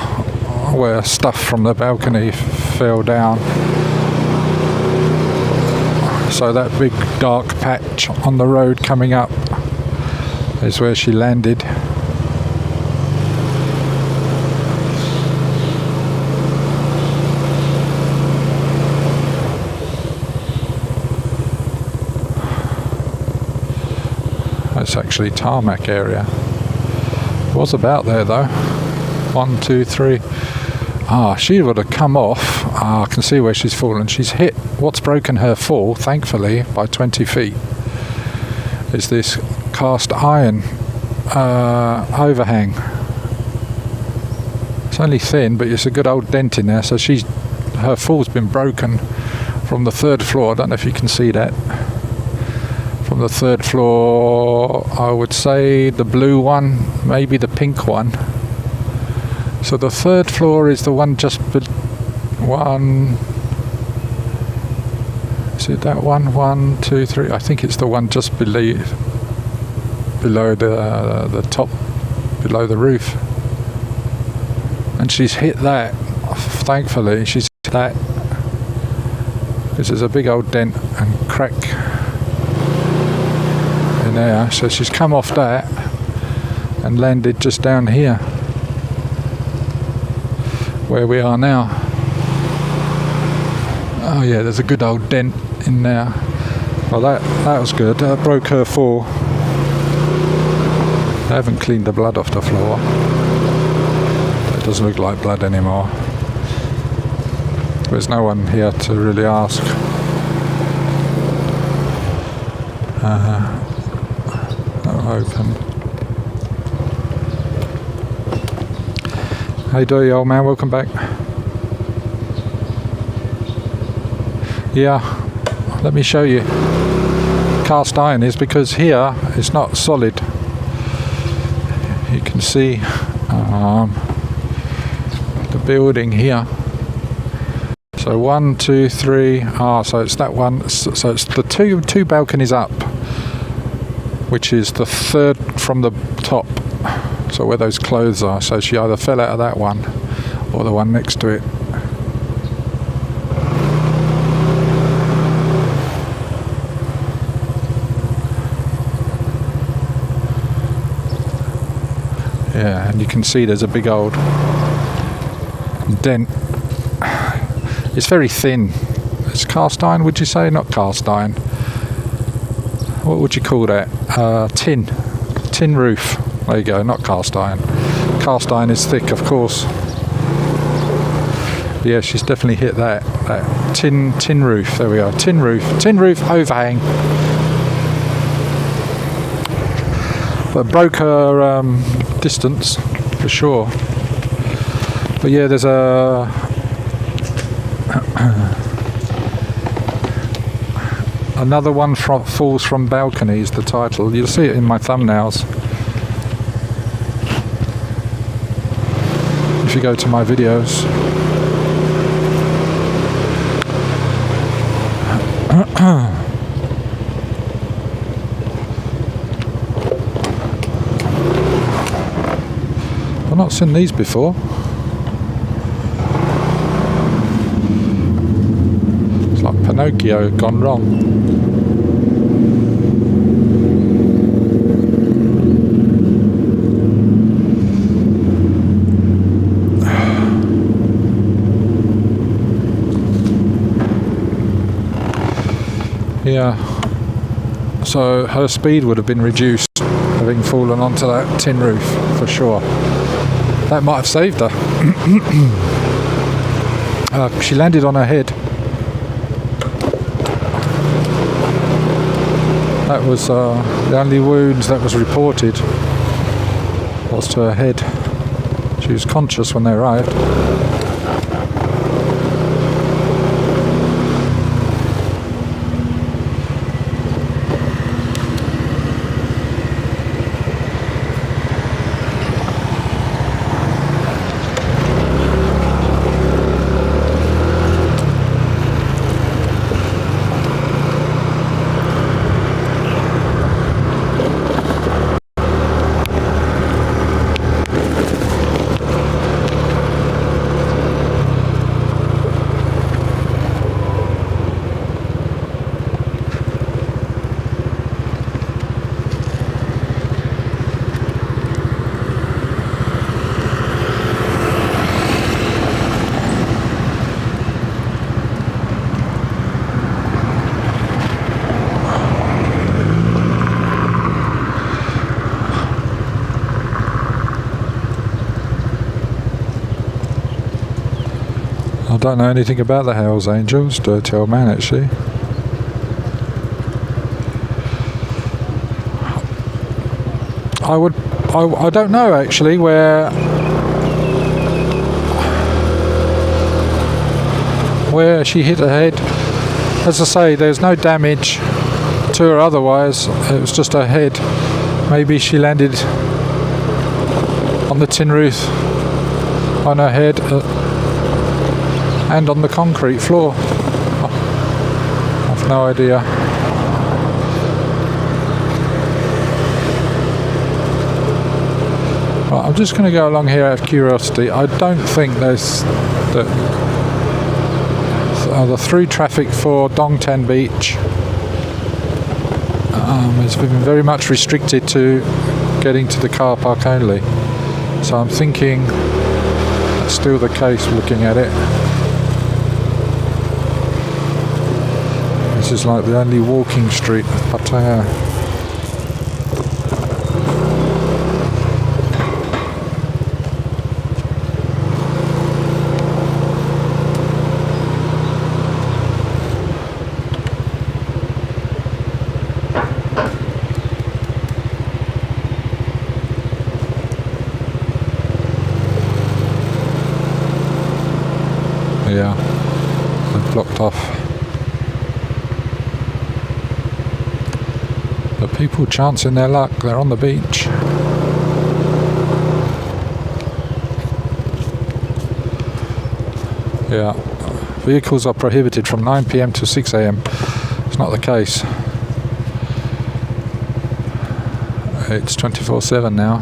where stuff from the balcony fell down. So that big dark patch on the road coming up is where she landed. It's actually tarmac area. It was about there though. 1, 2, 3. She would have come off. I can see where she's fallen. She's hit what's broken her fall, thankfully, by 20 feet. Is this cast iron overhang. It's only thin, but it's a good old dent in there. So her fall's been broken from the 3rd floor. I don't know if you can see that. From the 3rd floor, I would say the blue one, maybe the pink one. So the 3rd floor is the one just one. Is it that one? 1, 2, 3. I think it's the one just below the top, below the roof. And she's hit that. Thankfully, she's hit that. Because there's a big old dent and crack in there. So she's come off that and landed just down here where we are now. Oh yeah, there's a good old dent in there. Well, that was good. That broke her fall. I haven't cleaned the blood off the floor. It doesn't look like blood anymore. There's no one here to really ask. Open. How you doing, old man? Welcome back. Yeah, let me show you. Cast iron is because here it's not solid. You can see the building here. So 1, 2, 3. So it's that one. So it's the two balconies up, which is the 3rd from the top. So where those clothes are. So she either fell out of that one or the one next to it. Yeah, and you can see there's a big old dent. It's very thin. It's cast iron, would you say? Not cast iron. What would you call that? Tin roof. There you go, not cast iron. Cast iron is thick, of course. Yeah, she's definitely hit that tin roof. There we are, tin roof overhang. But broke her distance for sure. But yeah, there's another one falls from balconies. The title, you'll see it in my thumbnails. If you go to my videos. I've not seen these before. It's like Pinocchio had gone wrong. Yeah, so her speed would have been reduced having fallen onto that tin roof for sure. That might have saved her. She landed on her head. That was the only wounds that was reported was to her head. She was conscious when they arrived. I don't know anything about the Hells Angels, dirty old man actually. I don't know actually where she hit her head. As I say, there's no damage to her otherwise, it was just her head. Maybe she landed on the tin roof on her head and on the concrete floor. I've no idea. Right, I'm just going to go along here out of curiosity. I don't think there's the through traffic for Dongtan Beach has been very much restricted to getting to the car park only. So I'm thinking that's still the case looking at it. This is like the only walking street of Pattaya. Yeah, they've blocked off. But people chancing their luck, they're on the beach. Yeah, vehicles are prohibited from 9 PM to 6 AM. It's not the case. It's 24/7 now.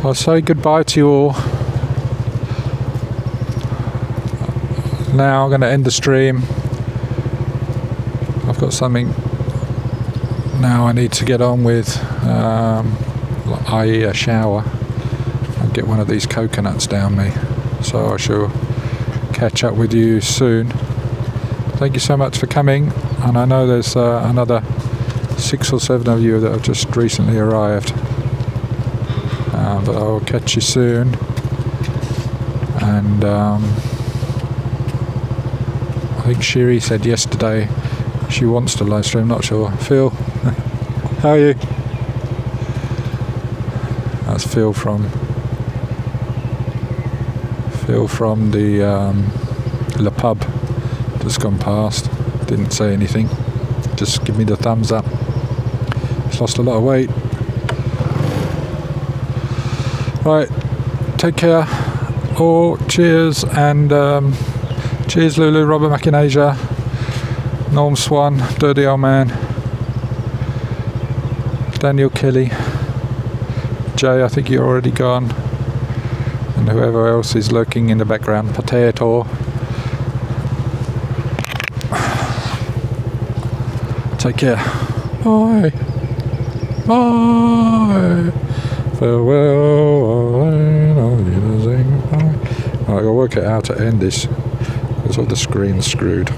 I'll say goodbye to you all. Now I'm going to end the stream. I've got something now I need to get on with, i.e. a shower, and get one of these coconuts down me. So I shall catch up with you soon. Thank you so much for coming, and I know there's another 6 or 7 of you that have just recently arrived. But I will catch you soon, and I think Shiri said yesterday she wants to live stream, not sure. Phil, how are you? That's Phil from the Le Pub just gone past. Didn't say anything, just give me the thumbs up. He's lost a lot of weight. Right, take care. Oh, cheers, and cheers Lulu, Robert Macinasia, Norm Swan, Dirty Old Man, Daniel Kelly. Jay, I think you're already gone. And whoever else is lurking in the background. Potato. Take care. Bye. Bye. Farewell. I've got to work out how to end this because all the screen's screwed.